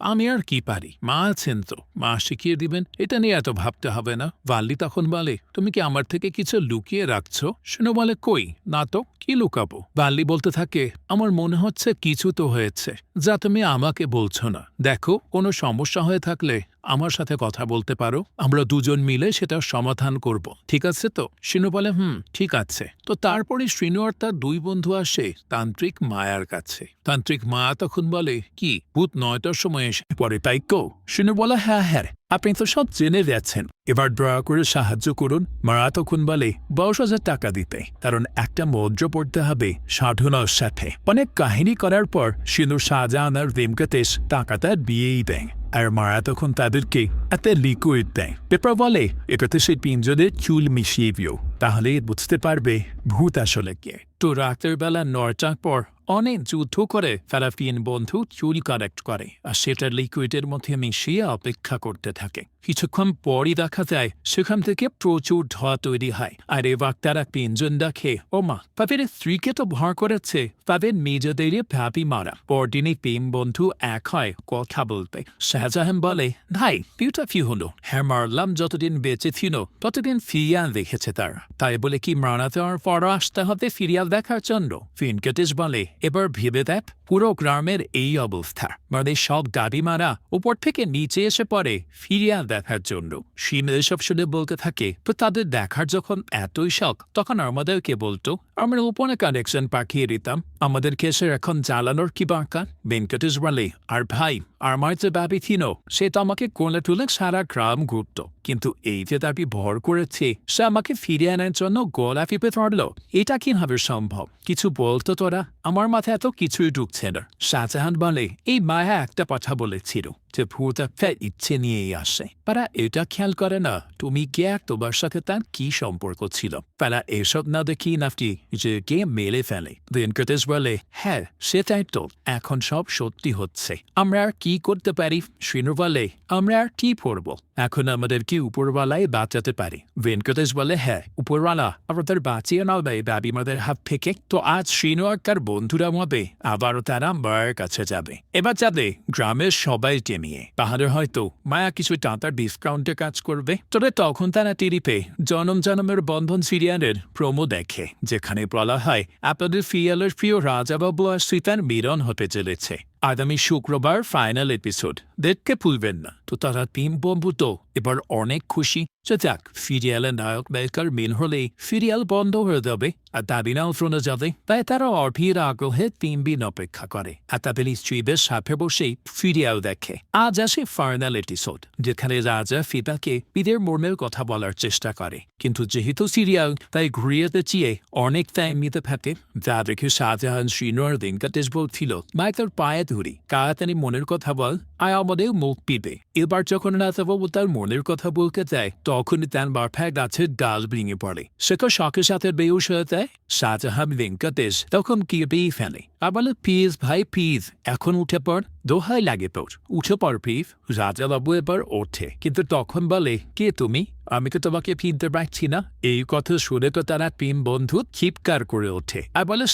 আমি আর কি পারি, মা আছেন তো, মা শিখিয়ে দিবেন, এটা নিয়ে এত ভাবতে হবে না। ভাল্লি তখন বলে, তুমি কি আমার থেকে কিছু লুকিয়ে রাখছো? শিনু বলে, কই না তো, কি লুকাবো? ভাল্লি বলতে থাকে, আমার মনে হচ্ছে কিছু তো হয়েছে, যা তুমি আমাকে বলছো না। দেখো, কোনো সমস্যা হয়ে থাকলে আমার সাথে কথা বলতে পারো, আমরা দুজন মিলে সেটা সমাধান করব, ঠিক আছে তো? শিনু বলে, ঠিক আছে। তো তারপরে শ্রীনু আর তার দুই বন্ধু আসে তান্ত্রিক মায়ার কাছে। তান্ত্রিক মায়া তখন বলে, কি ভূত 9টার সময় এসে পরে, তাই কো? শিনু বলে, হ্যাঁ, আপনি তো সব জেনে গেছেন, এবার দয়া করে সাহায্য করুন। মায়া তখন বলে, 10,000 টাকা দিতে, কারণ একটা মন্ত্র পড়তে হবে সাধনার সাথে। অনেক কাহিনী করার পর শিনু শাহজাহান আর ভেঙ্কটেশ টাকাটা দিয়েই দেয়। আর মায়া তখন তাদেরকে একটা লিকুইড দেয়। পেপার বলে, এটাতে সেই পিঞ্জরের চুল মিশিয়ে দিও, তাহলে বুঝতে পারবে ভূত আসলে কে। তো রাতের বেলা 9টার পর অনেক যুদ্ধ করে তারা 3 বন্ধু চুল কালেক্ট করে, আর সেটা লিকুইডের মধ্যে মিশিয়ে অপেক্ষা করতে থাকে। কিছুক্ষণ পরই দেখা যায় সেখান থেকে প্রচুর ধোঁয়া তৈরি হয়। আর এবার তারা 3 জন দেখে, ও মা, তাদের স্ত্রীকে তো ভর করেছে তাদের নিজেদের ভাবি মারা। পরদিনই 3 বন্ধু এক হয় কথা বলতে। শাহজাহান বলে, ভাই বিউটা কি হলো? হ্যাঁ মারলাম, যতদিন বেঁচে ছিল ততদিন ফিরিয়াল দেখেছে তারা, তাই বলে কি মারা যাওয়ার পর আসতে হবে ফিরিয়াল দেখার জন্য? ভেঙ্কটেশ বলে, এবার ভেবে দেখ, পুরো গ্রামের এই অবস্থা, মানে সব গাড়ি মারা উপর থেকে নিচে এসে পড়ে ফিরিয়াল দেখার জন্য। শিনু এসব শুনে বলতে থাকে, তো তাদের দেখার যখন এতই শখ, তখন আমাদেরকে বলতো, আমরা উপরে কানেকশন পাঠিয়ে দিতাম, আমাদেরকে এসে এখন জ্বালানোর কি দরকার? ভেঙ্কটেশ বলে, আর ভাই, আমার যে বাবি ছিল সে তো আমাকে কোলে তুলে সারা গ্রাম ঘুরত, কিন্তু এই যে দাবি ভর করেছে সে আমাকে ফিরিয়ে আনার জন্য গলা টিপে ধরল, এটা কিভাবে সম্ভব? কিছু বলতো তোরা? আমার মাথায় এত কিছুই ঢুকছে না। শাহজাহান বলে, এই মায়া একটা কথা বলেছিল যে ভূত একটা ইচ্ছে নিয়েই আসে, তারা এটা খেয়াল করে না তুমি কে আর তোমার সাথে তার কি সম্পর্ক ছিল। তারা এসব না দেখি নাফটি যে কে মেলে ফেলে। ভেঙ্কটেশ বলে, হ্যাঁ সেটাই তো, এখন সব সত্যি হচ্ছে, আমরা আর কি করতে পারি? শিনু বলে, আমরা আর কি পড়ব, এখন আমাদের কি উপরওয়ালাই বাঁচাতে পারি? ভেঙ্কটেশ বলে, হ্যাঁ, উপরওয়ালা আমাদের বাঁচিয়ে নাও বাবিমাদের হাত থেকে। তো আজ শিনু আর তার বন্ধুরা মবে আবারও তারা মায়ের কাছে যাবে, এবার যাবে গ্রামের সবাইকে নিয়ে, তাহলে হয়তো মায়া কিছু টাকার ডিসকাউন্টে কাজ করবে। তবে তখন তারা টিরিপে জনম জনমের বন্ধন সিরিয়ালের প্রোমো দেখে, যেখানে বলা হয় আপনাদের ফিয়ালের প্রিয় রাজাবাবু আর সীতার মিলন হতে চলেছে। আগামী শুক্রবার ফাইনাল এপিসোড, দেখতে ভুলবেন না। তো তারা 3 বন্ধু তো এবার অনেক খুশি যে যাক, সিরিয়ালের নায়ক নায়িকার মিল হলেই সিরিয়াল বন্ধ হয়ে যাবে আর দাবিনাও শুনে যাবে। তাই তারা অধীর আগ্রহে 3 দিন অপেক্ষা করে আর তাদের স্ত্রীদের সাথে বসেই সিরিয়াল দেখে। আজ আসে ফাইনাল এপিসোড, যেখানে রাজা ফিতাকে বিদের মর্মের কথা বলার চেষ্টা করে, কিন্তু যেহেতু সিরিয়াল তাই ঘুরিয়ে চেয়ে অনেক টাইম নিতে থাকে। যা দেখে শাহজাহান শিনু আর ভেঙ্কটেশ বলছিল, মাই তোর পায়ে ধরি, তাড়াতাড়ি মনের কথা বল, আর আমাদের মুখ পিবে। এবার যখন রাজাবাবু তার মনের কথা বলতে যায়, তখনই তার মাথায় গাছের ডাল ভেঙে পড়ে। সে তো শখের সাথে বেউস হয়ে যায়। শাহজাহান ভেঙ্কটেশ তখন কেঁদেই ফেলে আর বলে, প্লিজ ভাই প্লিজ, এখন উঠে পড়, দোহাই লাগে তোর, উঠে পড় প্লিজ। রাজাবাবু এবার ওঠে, কিন্তু তখন বলে, কে তুমি? আমি তো তোমাকে ফিরতে পারছি না। এই কথা শুনে তো তারা 3 বন্ধু চিৎকার করে ওঠে আর বলে,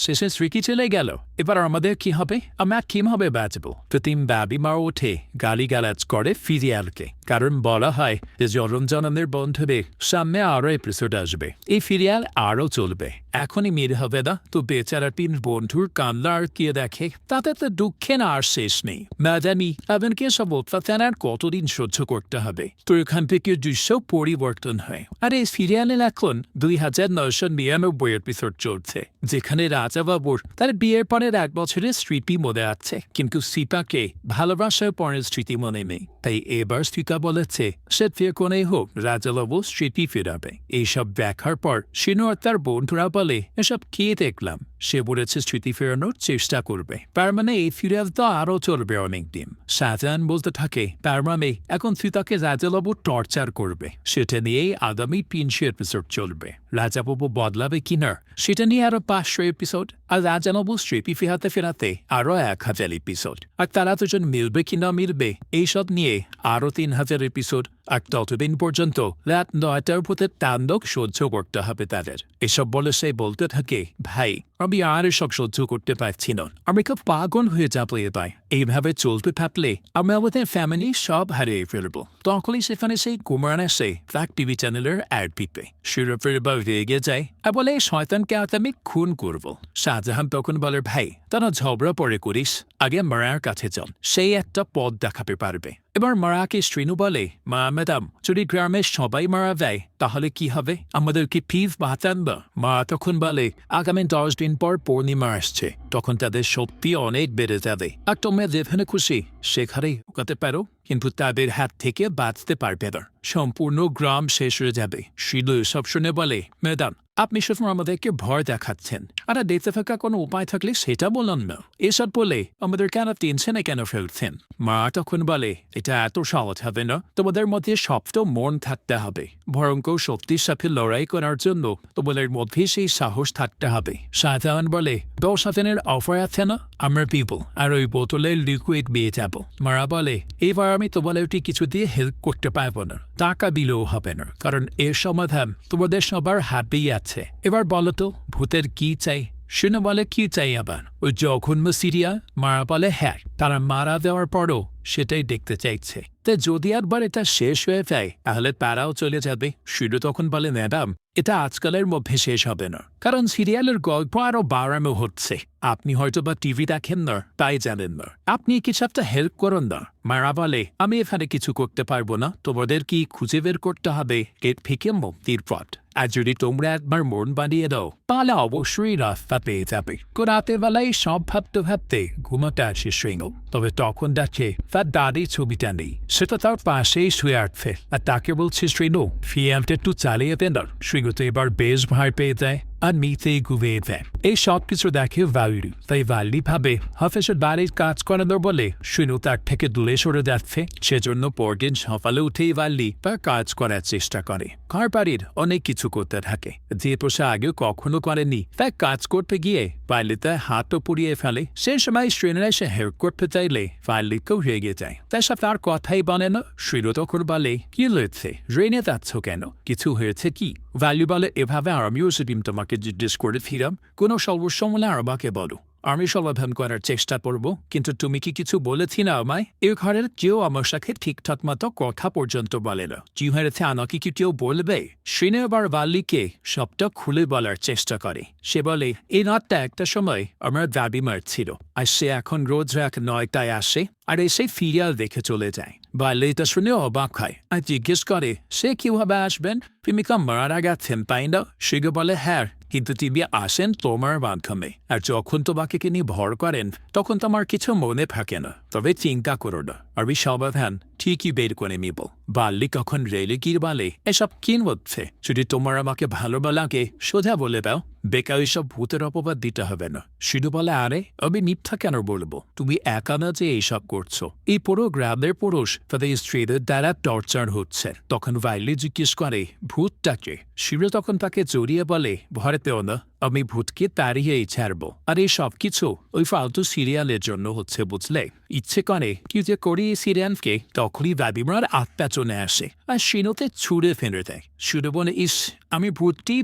শেষে স্মৃতি চলে গেল, এবার আমাদের কি হবে? আমরা কিভাবে বাঁচবো? তো 3 বাবিমা ওঠে গালিগালাজ করে ফিরিয়ালকে, কারণ বলা হয় যে জনম জনমের বন্ধুদের সামনে আরো এপিসোড আসবে, এই ফিরিয়াল আরো চলবে, এখনই মেরে হবে না। তো বেচারা 3 বন্ধুর কান্না আর কে দেখে, তাতে তো দুঃখে না আর শেষ নেই। না জানি তাদেরকে সব অত্যাচার আর কতদিন সহ্য করতে হবে। তো এখান থেকে দৃশ্য পরিবর্তন হয়, আর এই সিরিয়ালে এখন 2999 এপিসোড চলছে, যেখানে রাজাবাবুর তার বিয়ের পরের 1 বছরের স্মৃতি মনে আছে, কিন্তু সীতাকে ভালোবাসার পরের স্মৃতি মনে নেই। তাই এবার সীতা বলেছে সে যে কোনেই হোক রাজাবাবু স্মৃতি ফেরাবে। এইসব দেখার পর শিনু আর তার বন্ধুরা বলে, বলে এসব কে দেখলাম। সে বলেছে স্মৃতি ফেরানোর চেষ্টা করবে, তার মানে এই সিরিয়াল তো আরও চলবে অনেকদিন। শাহজাহান বলতে থাকে তার মানে এখন তুই তাকে রাজাবাবু টর্চার করবে, সেটা নিয়েই আগামী 300 এপিসোড চলবে। রাজাবাবু বদলাবে কিনা সেটা নিয়ে আরো 500 এপিসোড, আর রাজাবাবু স্মৃতি ফেরাতে আরো 1000 এপিসোড, আর তারা দুজন মিলবে কিনা মিলবে এইসব নিয়ে আরো 3000 এপিসোড। আর ততদিন পর্যন্ত রাত 9টার ভূতের তাণ্ডব সহ্য করতে হবে তাদের। এসব বলে সে বলতে থাকে ভাই আমি আর এসব সহ্য করতে পারছি না, আমি খুব পাগল হয়ে যাবো এবার। এইভাবে চলতে থাকলে আমি আমাদের ফ্যামিলি সব হারিয়ে ফেলবো। তখনই সেখানে সেই কুমার আসে ফ্ল্যাগ টিভি চ্যানেলের অ্যাড পিপে। শিরোপের বা রেগে যায় আর বলে শয়তানকে আজ আমি খুন করব। শাহজাহান তখন বলে ভাই তারা ঝগড়া পরে করিস, আগে মারার কাছে যান, সেই একটা পথ দেখাতে পারবে। এবার মারাকে শ্রীনু বলে মা ম্যাডাম যদি গ্রামের সবাই মারা যায় তাহলে কি হবে, আমাদের কি ফিজ বাঁচান না? মা তখন বলে আগামী 10 দিন পর পূর্ণিমা আসছে, তখন তাদের শক্তি অনেক বেড়ে যাবে, আর তোমরা যেখানে খুশি সেখানেই ঢুকাতে পারো, কিন্তু তাদের হাত থেকে বাঁচতে পারবে না, সম্পূর্ণ গ্রাম শেষ হয়ে যাবে। শিলু সব শুনে বলে ম্যাডাম আপনি শুধু আমাদেরকে ভয় দেখাচ্ছেন, আর দেখতে থাকা কোনো উপায় থাকলে সেটা বলুন না। এসব বলে আমাদের কেন টেনশনে কেন ফেলছেন? মা তখন বলে এটা এত সহজ হবে না, তোমাদের মধ্যে শক্ত মন থাকতে হবে, ভয়ঙ্কর শক্তির সাথে লড়াই করার জন্য তোমাদের মধ্যে সেই সাহস থাকতে হবে। শাহজাহান বলে 10 দিনের অফার আছে না, আমরা পিবল আর ওই বোতলের লিকুইড পেয়ে যাব। মারা বলে এবার আমি তোমাদেরটি কিছু দিয়ে হেল্প করতে পারবো না, টাকা দিলেও হবে না, কারণ এর সমাধান তোমাদের সবার হাতেই আছে। এবার বলো তো ভূতের কি চাই? শুনে বলে কি চাই আবার? ওই জঘন্য সিরিয়া? মারা বলে হ্যাঁ, তারা মারা দেওয়ার পরও সেটাই দেখতে চাইছে, তা যদি একবার এটা শেষ হয়ে যায় তাহলে তারাও চলে যাবে। শুধু তখন বলে ম্যাডাম এটা আজকালের মধ্যে শেষ হবে না, কারণ সিরিয়ালের গল্প আরো বাড়ানো হচ্ছে, আপনি হয়তো বা টিভি দেখেন না তাই জানেন না, আপনি কিছু একটা হেল্প করুন না। মারা বলে আমি এখানে কিছু করতে পারবো না, তোমাদের কি খুঁজে বের করতে হবে এর থেকে মুক্তির পথ, আর যদি তোমরা একবার মন বানিয়ে দাও তাহলে অবশ্যই রাস্তা পেয়ে যাবে। রাতের বেলায় সব ভাবতে ভাবতে ঘুমাতে আসে শ্রীনু, তবে তখন দেখে তার দাদির ছবিটা নেই, সেটা তার পাশেই শুয়ে আছে, আর তাকে বলছে শ্রীনু ফিয়ামটা একটু চালিয়ে দেন। শ্রীনু তো এবার বেশ ভয় পেয়ে যায় আর নিতেই ঘুমিয়ে দেয়। এই সব কিছু দেখে ভাল্লি, তাই ভাল্লি ভাবে হাফেজের বাড়ির কাজ করানোর বলে শ্রীনু তার থেকে দূরে সরে যাচ্ছে, সেজন্য পরদিন সকালে উঠেই ভাল্লি তার কাজ করার চেষ্টা করে। ঘর বাড়ির অনেক কিছু করতে থাকে যে পোষা আগে কখনো করেনি, তাই কাজ করতে গিয়ে ভাল্লি তার হাতও পুড়িয়ে ফেলে। সেই সময় শ্রীনুরা এসে হেল্প করতে চাইলে ভাল্লিকেও রেগে যায়, তাই সব তার কথাই বলে না। শ্রীনু তখন বলে কি হয়েছে, রেনে যাচ্ছ কেন, কিছু হয়েছে কি? ভাল্লি বলে এভাবে আমিও সেদিন তোমাকে জিজ্ঞেস করে ফিরাম, কোনো সমস্যা হলে আমাকে বলো, আমি সমাধান করার চেষ্টা করব, কিন্তু তুমি কি কিছু বলেছি না আমায়? এই ঘরের কেউ আমার সাথে ঠিকঠাক মতো কথা পর্যন্ত বলে না, কি হয়েছে আমাকে কি কেউ বলবে? শ্রীনু আবার ভাল্লিকে সবটা খুলে বলার চেষ্টা করে। সে বলে এই রাতটা একটা সময় আমার দাবি মারছিল, আর সে এখন রোজ রাত 9টায় আসে আর এসে সিরিয়াল দেখে চলে যায়। ভাল্লি এটা শুনে অবাক হয় আর জিজ্ঞেস করে সে কিভাবে আসবেন, তুমি কি মারা গেছেন তাই না? সে বলে হ্যাঁ, কিন্তু তিনি আসেন তোমার মাধ্যমে, আর যখন তোমাকে নিয়ে ভর করেন তখন তোমার কিছু মনে থাকে না, তবে চিন্তা করো না, আমি সমাধান ঠিকই বের করে নিব। ভাল্লি কখন রেলে গিয়ে বলে এসব কি হচ্ছে, যদি তোমার আমাকে ভালো লাগে সোজা বলে দাও, বেকার এইসব ভূতের অপবাদ দিতে হবে না। শুধু বলে আরে আমি মিথ্যা কেন বলবো, তুমি একা না যে এইসব করছো, এই পুরো গ্রামের পুরুষ তাদের স্ত্রীদের দ্বারা টর্চার হচ্ছে। তখন ভাল্লি জিজ্ঞেস করে ভূতটাকে? শিরো তখন তাকে জড়িয়ে বলে ভরেতেও না, আমি ভূতকে তাড়িয়েই ছাড়বো, আর এই সব কিছু ওই ফালতু সিরিয়ালের জন্য হচ্ছে বুঝলে। ইচ্ছে করে কি যে করি এই সিরিয়ালকে, তখনই দাদিমার আত্মা চলে আসে আর শিনুতে ছুঁড়ে ফেলে দেয়। শুধু বলে ইস আমি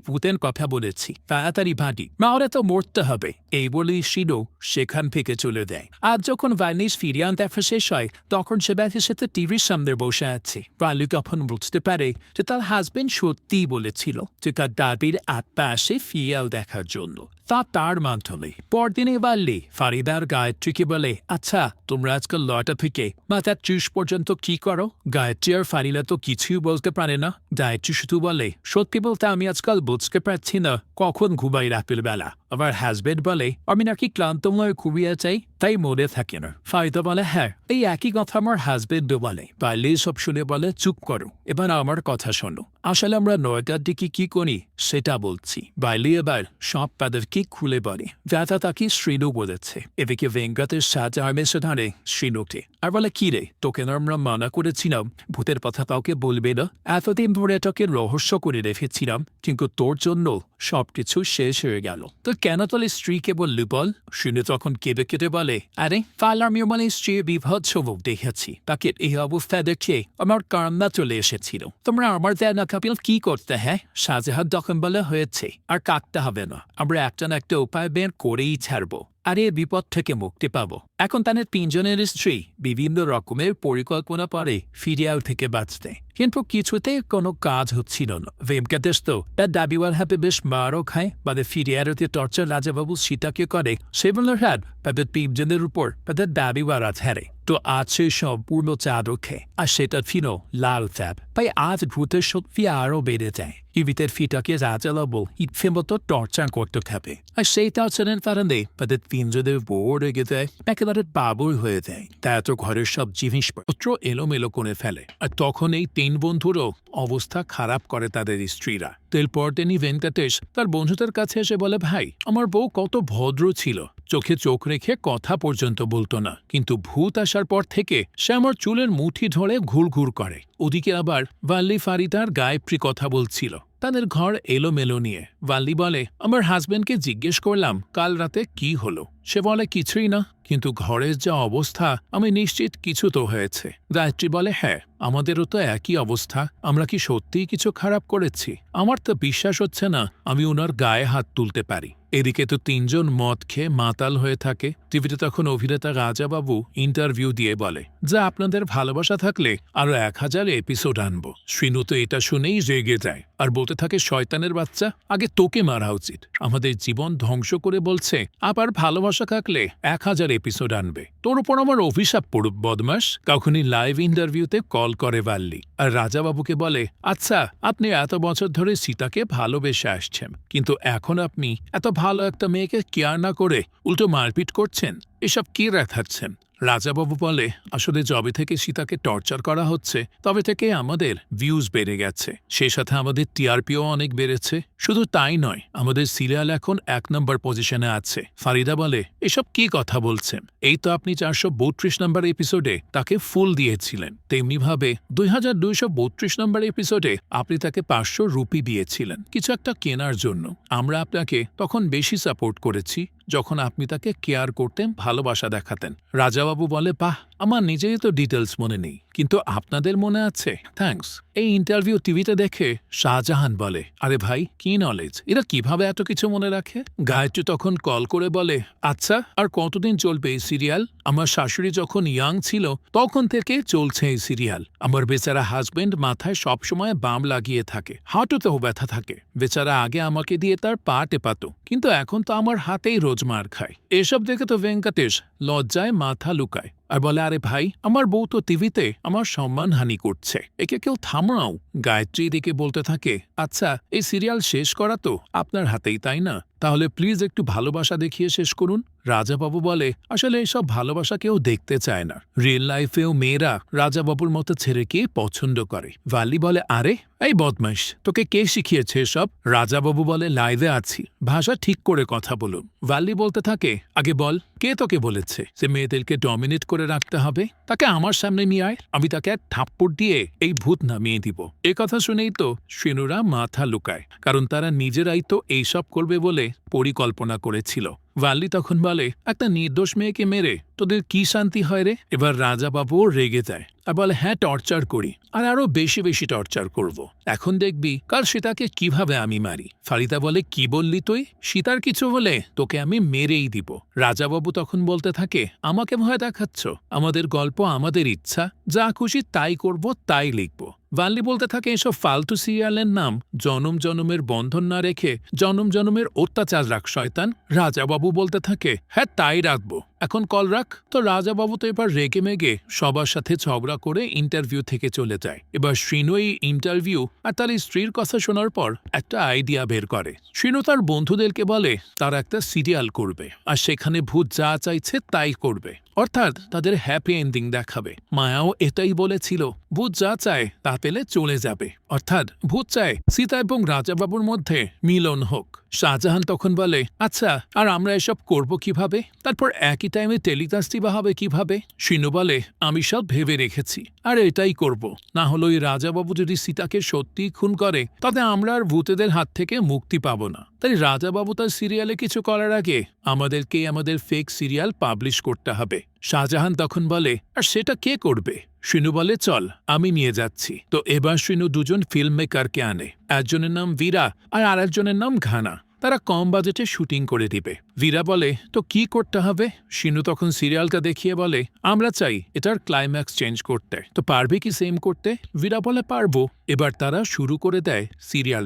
ভূতের কথা বলেছি, তাড়াতাড়ি ভাটি, মা ওরা তো মরতে হবে, এই বলেই শিনু সেখান থেকে চলে দেয়। আর যখন ভাল্লির সিরিয়াল দেখা শেষ হয় তখন সে ব্যাথের সাথে টিভির সামনে বসে আছে। ভাল্লি তখন বুঝতে পারে যে তার হাজবেন্ড সত্যিই বলেছিল যে তার দাদির আত্মা আসে সিরিয়াল দেখার জন্য। তা তার মাধ্যমে পরদিনে বাল্লি ফারিদার গায়ত্রীকে বলে, আচ্ছা তোমরা আজকাল 9টা থেকে মাথা 30 পর্যন্ত কি করো? গায়ত্রী আর ফারিলা তো কিছুই বলতে পারে না। গায়ত্রী শুধু বলে, সত্যি বলতে আমি আজকাল বুঝতে পারছি না কখন ঘুমাই রাতের বেলা। আমার হাজবেন্ড বলে আমি নাকি ক্লান্তময় ঘুমিয়ে চাই, তাই মনে থাকে না। ফারিদা বলে, হ্যাঁ এই একই কথা আমার হাজবেন্ডও বলে। বাল্লি সব শুনে বলে, চুপ করো, এবার আমার কথা শোনো। আসলে আমরা 9টার দিকে কি করি সেটা বলছি। বাল্লি এবার সব তাদেরকে খুলে বলে। ব্যথা তাকে শ্রীনু বলেছে। এদিকে ভেঙ্কটের সাজা মেসে ধরে শ্রীনুকে আর বলে, কি রে, তোকে না আমরা মানা করেছিলাম ভূতের কথা কাউকে বলবে না। এতদিন ধরে এটাকে রহস্য করে রেখেছিলাম, কিন্তু তোর জন্য সবকিছু শেষ হয়ে গেল। তো কেন তোলে স্ত্রীকে বললি বল? শ্রীনু তখন কেঁদে কেটে বলে, আরে কাল আমি মানে স্ত্রীর বিভৎস মুখ দেখেছি, তাকে এই অবস্থা দেখে আমার কান্না চলে এসেছিল। তোমরা আমার দেনা কাপিল কি করতে? হ্যাঁ, শাহজাহান তখন বলে, হয়েছে আর কাটতে হবে না, আমরা একটা না একটা উপায় বের করেই ছাড়বো, আর এই বিপদ থেকে মুক্তি পাবো। এখন তাদের 3 জনের স্ত্রী বিভিন্ন রকমের পরিকল্পনা করে ফিরিয়াল থেকে বাঁচতে, কিন্তু কিছুতে কোনো কাজ হচ্ছিল না। ভেঙ্কটেশ তো তার দাবিওয়ার হাতে বেশ মারও খায়, বাদে ফিরিয়ালতে টর্চার রাজাবাবু সীতাকে করে সেগুলোর হাত তাদের 3 জনের উপর তাদের দাবিওয়ার ছাড়ে। তো আজ সে সম্পূর্ণ চাঁদ ওঠে, আর সেটা ছিল লাল চাঁদ। তাই আজ ভূতের শক্তি আরও বেড়ে যায়। ইভিতের ফিটাকে রাজাবাবু ইচ্ছে মতো টর্চার করতে খাবে, আর সেই টর্চারের কারণে তাদের 3 জনের বউ রেগে যায়, একেবারে বাবুর হয়ে যায়। তাই তো ঘরের সব জিনিসপত্র এলোমেলো করে ফেলে। আর তখন এই 3 বন্ধুরও অবস্থা খারাপ করে তাদের স্ত্রীরা। এরপর তিনি ভেঙ্কটেশ তার বন্ধুদের কাছে এসে বলে, ভাই আমার বউ কত ভদ্র ছিল, চোখে চোখ রেখে কথা পর্যন্ত বলতো না, কিন্তু ভূত আসার পর থেকে সে আমার চুলের মুঠি ধরে ঘুরঘুর করে। ওদিকে আবার বাল্লি ফারিদার গায়ত্রী কথা বলছিল তাদের ঘর এলোমেলো নিয়ে। বাল্লি বলে, আমার হাজবেন্ডকে জিজ্ঞেস করলাম কাল রাতে কি হলো। সে বলে কিছুই না, কিন্তু ঘরের যা অবস্থা আমি নিশ্চিত কিছু তো হয়েছে। গায়ত্রী বলে, হ্যাঁ আমাদেরও তো একই অবস্থা, আমরা কি সত্যিই কিছু খারাপ করেছি? আমার তো বিশ্বাস হচ্ছে না আমি ওনার গায়ে হাত তুলতে পারি। এদিকে তো 3 জন মদ খেয়ে মাতাল হয়ে থাকে। টিভিতে তখন অভিনেতা রাজাবাবু ইন্টারভিউ দিয়ে বলে, যা আপনাদের ভালোবাসা থাকলে আরো 1000 এপিসোড আনবো। শ্রীনু তো এটা শুনেই রেগে যায় আর বলতে থাকে, শয়তানের বাচ্চা, আগে তোকে মারা উচিত। আমাদের জীবন ধ্বংস করে বলছে আবার ভালোবাসা থাকলে 1000 এপিসোড আনবে। তোর উপর আমার অভিশাপ পড়ুক বদমাস। কখনই লাইভ ইন্টারভিউতে কল করে বাল্লি আর রাজাবাবুকে বলে, আচ্ছা আপনি এত বছর ধরে সীতাকে ভালোবেসে আসছেন, কিন্তু এখন আপনি এত ভালো একটা মেয়েকে কেয়ার না করে উল্টো মারপিট করছেন, এসব কি দেখাচ্ছেন? রাজাবাবু বলে, আসলে যবে থেকে সীতাকে টর্চার করা হচ্ছে তবে থেকে আমাদের ভিউজ বেড়ে গেছে, সেই সাথে আমাদের টিআরপিও অনেক বেড়েছে। শুধু তাই নয়, আমাদের সিরিয়াল এখন 1 নম্বর পজিশনে আছে। ফারিদা বলে, এসব কি কথা বলছেন? এই তো আপনি 432 নম্বর এপিসোডে তাকে ফুল দিয়েছিলেন, তেমনিভাবে 2232 নম্বর এপিসোডে আপনি তাকে 500 রুপি দিয়েছিলেন কিছু একটা কেনার জন্য। আমরা আপনাকে তখন বেশি সাপোর্ট করেছি যখন আপনি তাকে কেয়ার করতেন, ভালোবাসা দেখাতেন। রাজাবাবু বলে, বাহ, আমার নিজেই তো ডিটেলস মনে নেই, কিন্তু আপনাদের মনে আছে, থ্যাঙ্কস। এই ইন্টারভিউ টিভিতে দেখে শাহজাহান বলে, আরে ভাই কি নলেজ, এরা কিভাবে এত কিছু মনে রাখে? গায়ত্রী তখন কল করে বলে, আচ্ছা আর কতদিন চলবে এই সিরিয়াল? আমার শাশুড়ি যখন ইয়াং ছিল তখন থেকে চলছে এই সিরিয়াল। আমার বেচারা হাজবেন্ড মাথায় সবসময় বাম লাগিয়ে থাকে, হাঁটুতেও ব্যথা থাকে। বেচারা আগে আমাকে দিয়ে তার পা টেপাতো, কিন্তু এখন তো আমার হাতেই রোজ মার খায়। এসব দেখে তো ভেঙ্কটেশ লজ্জায় মাথা লুকায় আর বলে, আরে ভাই আমার বউ তো টিভিতে আমার সম্মানহানি করছে, একে কেউ থামাও। গায়ত্রী দিকে বলতে থাকে, আচ্ছা এই সিরিয়াল শেষ করা তো আপনার হাতেই, তাই না? তাহলে প্লিজ একটু ভালোবাসা দেখিয়ে শেষ করুন। রাজাবাবু বলে, আসলে এসব ভালোবাসা কেউ দেখতে চায় না। রিয়েল লাইফেও মেয়েরা রাজাবাবুর মতো ছেলেকে পছন্দ করে। বাল্লি বলে, আরে এই বদমাইশ, তোকে কে শিখিয়েছে সব? রাজাবাবু বলে, লাইভে আছি, ভাষা ঠিক করে কথা বলুন। বাল্লি বলতে থাকে, আগে বল কে তোকে বলেছে যে মেয়েদেরকে ডমিনেট করে রাখতে হবে? তাকে আমার সামনে নিয়ে আয়, আমি তাকে এক থাপ্পড় দিয়ে এই ভূত নামিয়ে দিব। এ কথা শুনেই তো শ্রীনুরা মাথা লুকায়, কারণ তারা নিজেরাই তো এইসব করবে বলে পরিকল্পনা করেছিল। বাল্লি তখন বলে, একটা নির্দোষ মেয়েকে মেরে তোদের কি শান্তি হয় রে? এবার রাজাবাবুও রেগে যায় আর বলে, হ্যাঁ টর্চার করি, আর আরো বেশি বেশি টর্চার করব। এখন দেখবি কাল সীতাকে কিভাবে আমি মারি। ফারিদা বলে, কি বললি তুই? সীতার কিছু হলে তোকে আমি মেরেই দিব। রাজাবাবু তখন বলতে থাকে, আমাকে ভয় দেখাচ্ছ? আমাদের গল্প আমাদের ইচ্ছা, যা খুশি তাই করব, তাই লিখব। ভাল্লি বলতে থাকে এসব ফালতু সিরিয়ালের নাম জনম জনমের বন্ধন না রেখে জনম জনমের অত্যাচার রাখ শয়তান। রাজাবাবু বলতে থাকে হ্যাঁ তাই রাখবো, এখন কল রাখ। তো রাজাবাবু তো এবার রেগে মেগে সবার সাথে ঝগড়া করে ইন্টারভিউ থেকে চলে যায়। এবার শ্রীনু এই ইন্টারভিউ আর তার স্ত্রীর কথা শোনার পর একটা আইডিয়া বের করে। শ্রীনু তার বন্ধুদেরকে বলে তারা একটা সিরিয়াল করবে আর সেখানে ভূত যা চাইছে তাই করবে, অর্থাৎ তাদের হ্যাপি এন্ডিং দেখাবে। মায়াও এটাই বলেছিল, ভূত যা চায় তা পেলে চলে যাবে, অর্থাৎ ভূত চায় সীতা এবং রাজাবাবুর মধ্যে মিলন হোক। শাহজাহান তখন বলে আচ্ছা আর আমরা এসব করব কিভাবে, তারপর একই টাইমে টেলিকাস্টই বা হবে কিভাবে। শ্রীনু বলে আমি সব ভেবে রেখেছি আর এটাই করব, না হলে ওই রাজাবাবু যদি সীতাকে সত্যিই খুন করে তাতে আমরা আর ভূতেদের হাত থেকে মুক্তি পাব না। তাই রাজাবাবু তার সিরিয়ালে কিছু করার আগে আমাদেরকে আমাদের ফেক সিরিয়াল পাবলিশ করতে হবে। শাহজাহান তখন বলে আর সেটা কে করবে? শ্রীনু বলে চল আমি নিয়ে যাচ্ছি। তো এবার শ্রীনু দুজন ফিল্ম মেকারকে আনে, একজনের নাম বীরা আর আরেকজনের নাম ঘানা। তারা কম বাজেটে শুটিং করে দিবে। বীরা বলে তো কি করতে হবে? শ্রীনু তখন সিরিয়ালটা দেখিয়ে বলে আমরা চাই এটার ক্লাইম্যাক্স চেঞ্জ করতে, তো পারবে কি সেম করতে? বীরা বলে পারবো। এবার তারা শুরু করে দেয় সিরিয়াল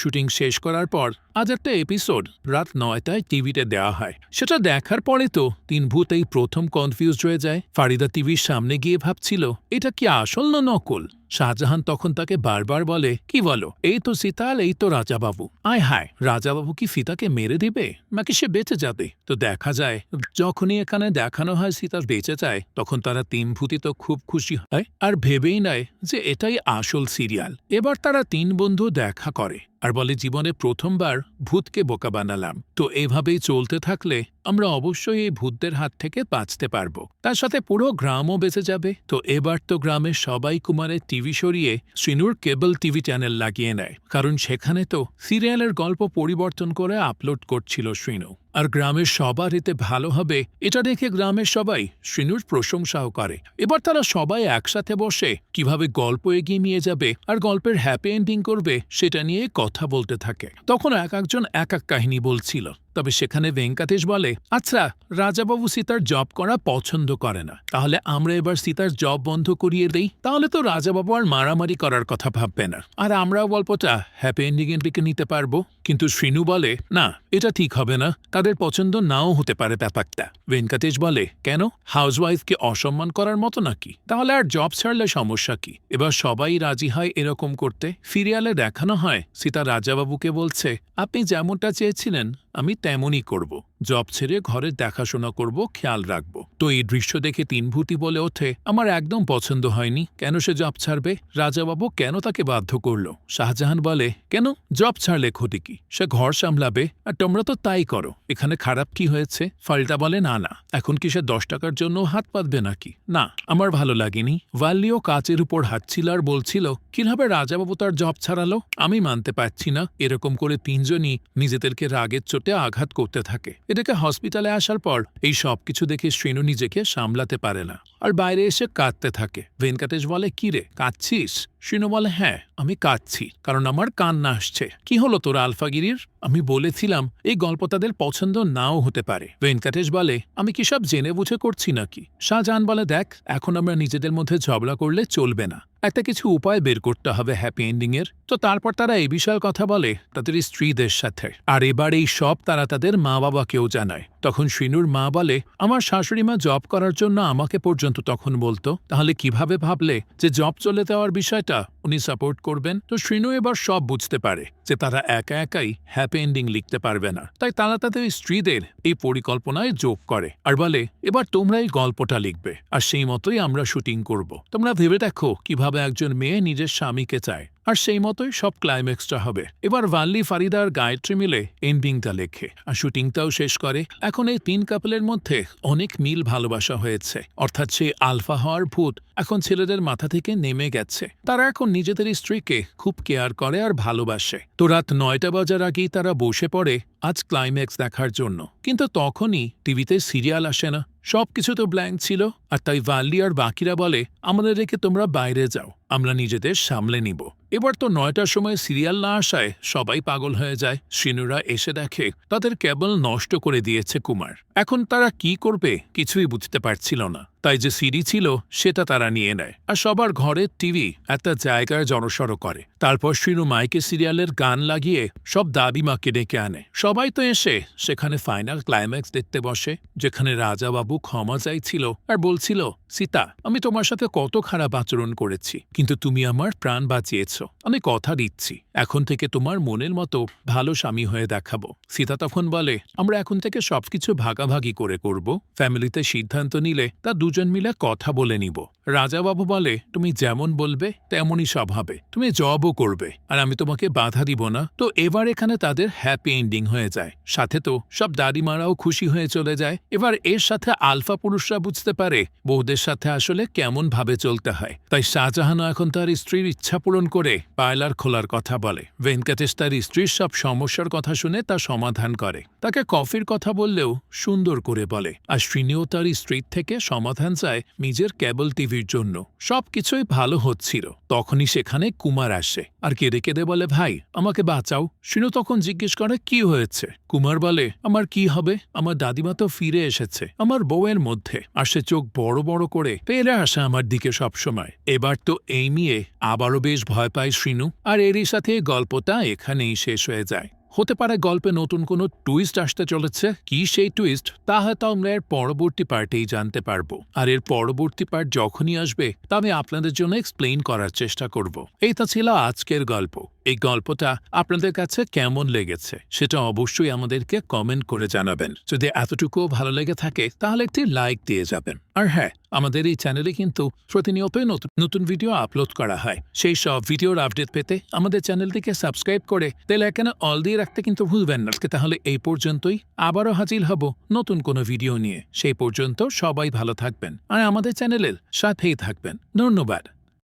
শুটিং শেষ করার পর আজ একটা এপিসোড রাত 9টায় টিভিতে দেওয়া হয়। সেটা দেখার পরে তো তিন ভূত এই প্রথম কনফিউজ হয়ে যায়। ফারিদা টিভির সামনে গিয়ে ভাবছিল এটা কি আসল না নকল। শাহজাহান তখন তাকে বারবার বলে কি বলো, এই তো সীতাল, এই তো রাজাবাবু। আয় হায়, রাজাবাবু কি সীতাকে মেরে দিবে নাকি সে বেঁচে যাবে? তো দেখা যায় যখনই এখানে দেখানো হয় সীতা বেঁচে যায় তখন তারা তিন ভূতি তো খুব খুশি হয় আর ভেবেই নেয় যে এটাই আসল সিরিয়াল। এবার তারা তিন বন্ধু দেখা করে আর বলে জীবনে প্রথমবার ভূতকে বোকা বানালাম। তো এভাবেই চলতে থাকলে আমরা অবশ্যই এই ভূতদের হাত থেকে বাঁচতে পারবো, তার সাথে পুরো গ্রামও বেঁচে যাবে। তো এবার তো গ্রামের সবাই কুমারের টিভি সরিয়ে শ্রীনুর কেবল টিভি চ্যানেল লাগিয়ে নেয়, কারণ সেখানে তো সিরিয়ালের গল্প পরিবর্তন করে আপলোড করছিল শ্রীনু। আর গ্রামের সবার এতে ভালো হবে এটা দেখে গ্রামের সবাই শ্রীনুর প্রশংসাও করে। এবার তারা সবাই একসাথে বসে কিভাবে গল্প এগিয়ে নিয়ে যাবে আর গল্পের হ্যাপি এন্ডিং করবে সেটা নিয়ে কথা বলতে থাকে। তখন একজন এক এক কাহিনী বলছিল। তবে সেখানে ভেঙ্কাটেশ বলে আচ্ছা রাজাবাবু সীতার জব করা পছন্দ করে না, তাহলে আমরা এবার সীতার জব বন্ধ করিয়ে দেই, তাহলে তো রাজাবাবু আর মারামারি করার কথা ভাববে না আর আমরাও গল্পটা হ্যাপি এন্ডিং এর দিকে নিতে পারবো। কিন্তু শ্রীনু বলে না, এটা ঠিক হবে না, তাদের পছন্দ নাও হতে পারে ব্যাপারটা। ভেঙ্কাটেশ বলে কেন, হাউসওয়াইফকে অসম্মান করার মতো নাকি? তাহলে আর জব ছাড়লে সমস্যা কি? এবার সবাই রাজি হয় এরকম করতে। সিরিয়ালে দেখানো হয় সীতা রাজাবাবুকে বলছে আপনি যেমনটা চেয়েছিলেন আমি তেমনই করব, জব ছেড়ে ঘরের দেখাশোনা করব, খেয়াল রাখব। তো এই দৃশ্য দেখে তিন ভূতি বলে ওঠে আমার একদম পছন্দ হয়নি, কেন সে জব ছাড়বে? রাজাবাবু কেন তাকে বাধ্য করলো? শাহজাহান বলে কেন, জব ছাড়লে ক্ষতি কি? সে ঘর সামলাবে আর তোমরা তো তাই করো, এখানে খারাপ কি হয়েছে? ফারিদা বলে না না, এখন কি সে 10 টাকার জন্য হাত পাতবে নাকি? না, আমার ভালো লাগেনি। ভাল্লিও কাচের উপর হাঁটছিল আর বলছিল কিভাবে রাজাবাবু তার জব ছাড়ালো, আমি মানতে পারছি না। এরকম করে তিনজনই নিজেদেরকে রাগের চোটে আঘাত করতে থাকে। এটাকে হসপিটালে আসার পর এই সব কিছু দেখে শ্রীনু নিজেকে সামলাতে পারে না আর বাইরে এসে কাঁদতে থাকে। ভেঙ্কাটেশ বলে কি রে, কাঁদছিস? শ্রীনু বলে হ্যাঁ আমি কাঁদছি, কারণ আমার কান্না আসছে। কি হলো তোর আলফাগিরির? আমি বলেছিলাম এই গল্প তাদের পছন্দ নাও হতে পারে। ভেঙ্কাটেশ বলে আমি কি সব জেনে বুঝে করছি নাকি? শাহজাহান বলে দেখ, এখন আমরা নিজেদের মধ্যে ঝগড়া করলে চলবে না, একটা কিছু উপায় বের করতে হবে হ্যাপি এন্ডিং এর। তো তারপর তারা এই বিষয়ের কথা বলে তাদের স্ত্রীদের সাথে, আর এবার এই সব তারা তাদের মা বাবাকেও জানায়। তখন শ্রীনুর মা বলে আমার শাশুড়িমা জব করার জন্য আমাকে পর্যন্ত তখন বলতো, তাহলে কিভাবে ভাবলে যে জব চলে দেওয়ার বিষয়টা উনি সাপোর্ট করবেন? তো শ্রীনু এবার সব বুঝতে পারে যে তারা একা একাই হ্যাপি এন্ডিং লিখতে পারবে না, তাই তারা তাদের স্ত্রীদের এই পরিকল্পনায় যোগ করে আর বলে এবার তোমরা এই গল্পটা লিখবে আর সেই মতোই আমরা শুটিং করব। তোমরা ভেবে দেখো কিভাবে একজন মেয়ে নিজের স্বামীকে চায় আর সেই মতোই সব ক্লাইম্যাক্সটা হবে। এবার ভাল্লি, ফারিদা আর গায়ত্রী মিলে এন্ডিংটা লেখে আর শুটিংটাও শেষ করে। এখন এই তিন কাপলের মধ্যে অনেক মিল ভালোবাসা হয়েছে, অর্থাৎ সেই আলফা হওয়ার ভূত এখন ছেলেদের মাথা থেকে নেমে গেছে। তারা এখন নিজেদের স্ত্রীকে খুব কেয়ার করে আর ভালোবাসে। তো রাত 9টা বাজার আগেই তারা বসে পড়ে আজ ক্লাইম্যাক্স দেখার জন্য। কিন্তু তখনই টিভিতে সিরিয়াল আসে না, সবকিছু তো ব্ল্যাঙ্ক ছিল। আর তাই ভাল্লি আর বাকিরা বলে আমাদের রেখে তোমরা বাইরে যাও, আমরা নিজেদের সামলে নিব। এবার তো 9টার সময় সিরিয়াল না আসায় সবাই পাগল হয়ে যায়। শ্রীনুরা এসে দেখে তাদের কেবল নষ্ট করে দিয়েছে কুমার। এখন তারা কি করবে কিছুই বুঝতে পারছিল না। তাই যে সিডি ছিল সেটা তারা নিয়ে নেয় আর সবার ঘরের টিভি একটা জায়গায় জড়সড় করে। তারপর শ্রীনু মাইকে সিরিয়ালের গান লাগিয়ে সব দাদিমাকে ডেকে আনে। সবাই তো এসে সেখানে ফাইনাল ক্লাইম্যাক্স দেখতে বসে, যেখানে রাজাবাবু ক্ষমা চাইছিল আর বলছিল, সীতা, আমি তোমার সাথে কত খারাপ আচরণ করেছি, কিন্তু তুমি আমার প্রাণ বাঁচিয়েছ। আমি কথা দিচ্ছি এখন থেকে তোমার মনের মতো ভালো স্বামী হয়ে দেখাবো। সীতা তখন বলে, আমরা এখন থেকে সবকিছু ভাগাভাগি করে করব। ফ্যামিলিতে সিদ্ধান্ত নিলে তা দুজন মিলে কথা বলে নিব। রাজাবাবু বলে, তুমি যেমন বলবে তেমনই সব হবে, তুমি জবও করবে আর আমি তোমাকে বাধা দিব না। তো এবার এখানে তাদের হ্যাপি এন্ডিং হয়ে যায়। সাথে তো সব দাদিমারাও খুশি হয়ে চলে যায়। এবার এর সাথে আলফা পুরুষরা বুঝতে পারে বউদের সাথে আসলে কেমন ভাবে চলতে হয়। তাই শাহজাহানও এখন তার স্ত্রীর ইচ্ছা পূরণ করে পার্লার খোলার কথা বলে। ভেঙ্কটেশ তার স্ত্রীর সব সমস্যার কথা শুনে তা সমাধান করে। তাকে কফির কথা বললেও সুন্দর করে বলে। আর শ্রীনিও তার স্ত্রীর থেকে সমাধান চায় নিজের কেবল টিভির জন্য। সবকিছুই ভালো হচ্ছিল। তখনই সেখানে কুমার আসে আর কেঁদে কেঁদে বলে, ভাই আমাকে বাঁচাও। শ্রীনু তখন জিজ্ঞেস করে, কি হয়েছে? কুমার বলে, আমার কি হবে, আমার দাদিমা তো ফিরে এসেছে আমার বউয়ের মধ্যে, আর সে চোখ বড় বড় করে পেলে আসে আমার দিকে সবসময়। এবার তো এই নিয়ে আবারও বেশ ভয় পায় শ্রীনু। আর এরই সাথে গল্পটা এখানেই শেষ হয়ে যায়। হতে পারে গল্পে নতুন কোনো টুইস্ট আসতে চলেছে। কি সেই টুইস্ট তা হয়তো আমরা এর পরবর্তী পার্টেই জানতে পারবো। আর এর পরবর্তী পার্ট যখনই আসবে তা আমি আপনাদের জন্য এক্সপ্লেইন করার চেষ্টা করব। এইটা ছিল আজকের গল্প। এই গল্পটা আপনাদের কাছে কেমন লেগেছে সেটা অবশ্যই আমাদেরকে কমেন্ট করে জানাবেন। যদি এতটুকুও ভালো লেগে থাকে তাহলে একটি লাইক দিয়ে যাবেন। আর হ্যাঁ, আমাদের এই চ্যানেলে কিন্তু প্রতিনিয়তই নতুন ভিডিও আপলোড করা হয়। সেই সব ভিডিওর আপডেট পেতে আমাদের চ্যানেলটিকে সাবস্ক্রাইব করে বেল আইকনে অল দিয়ে রাখতে কিন্তু ভুলবেন না। তাহলে এই পর্যন্তই, আবারও হাজির হব নতুন কোনো ভিডিও নিয়ে। সেই পর্যন্ত সবাই ভালো থাকবেন আর আমাদের চ্যানেলের সাথেই থাকবেন। ধন্যবাদ।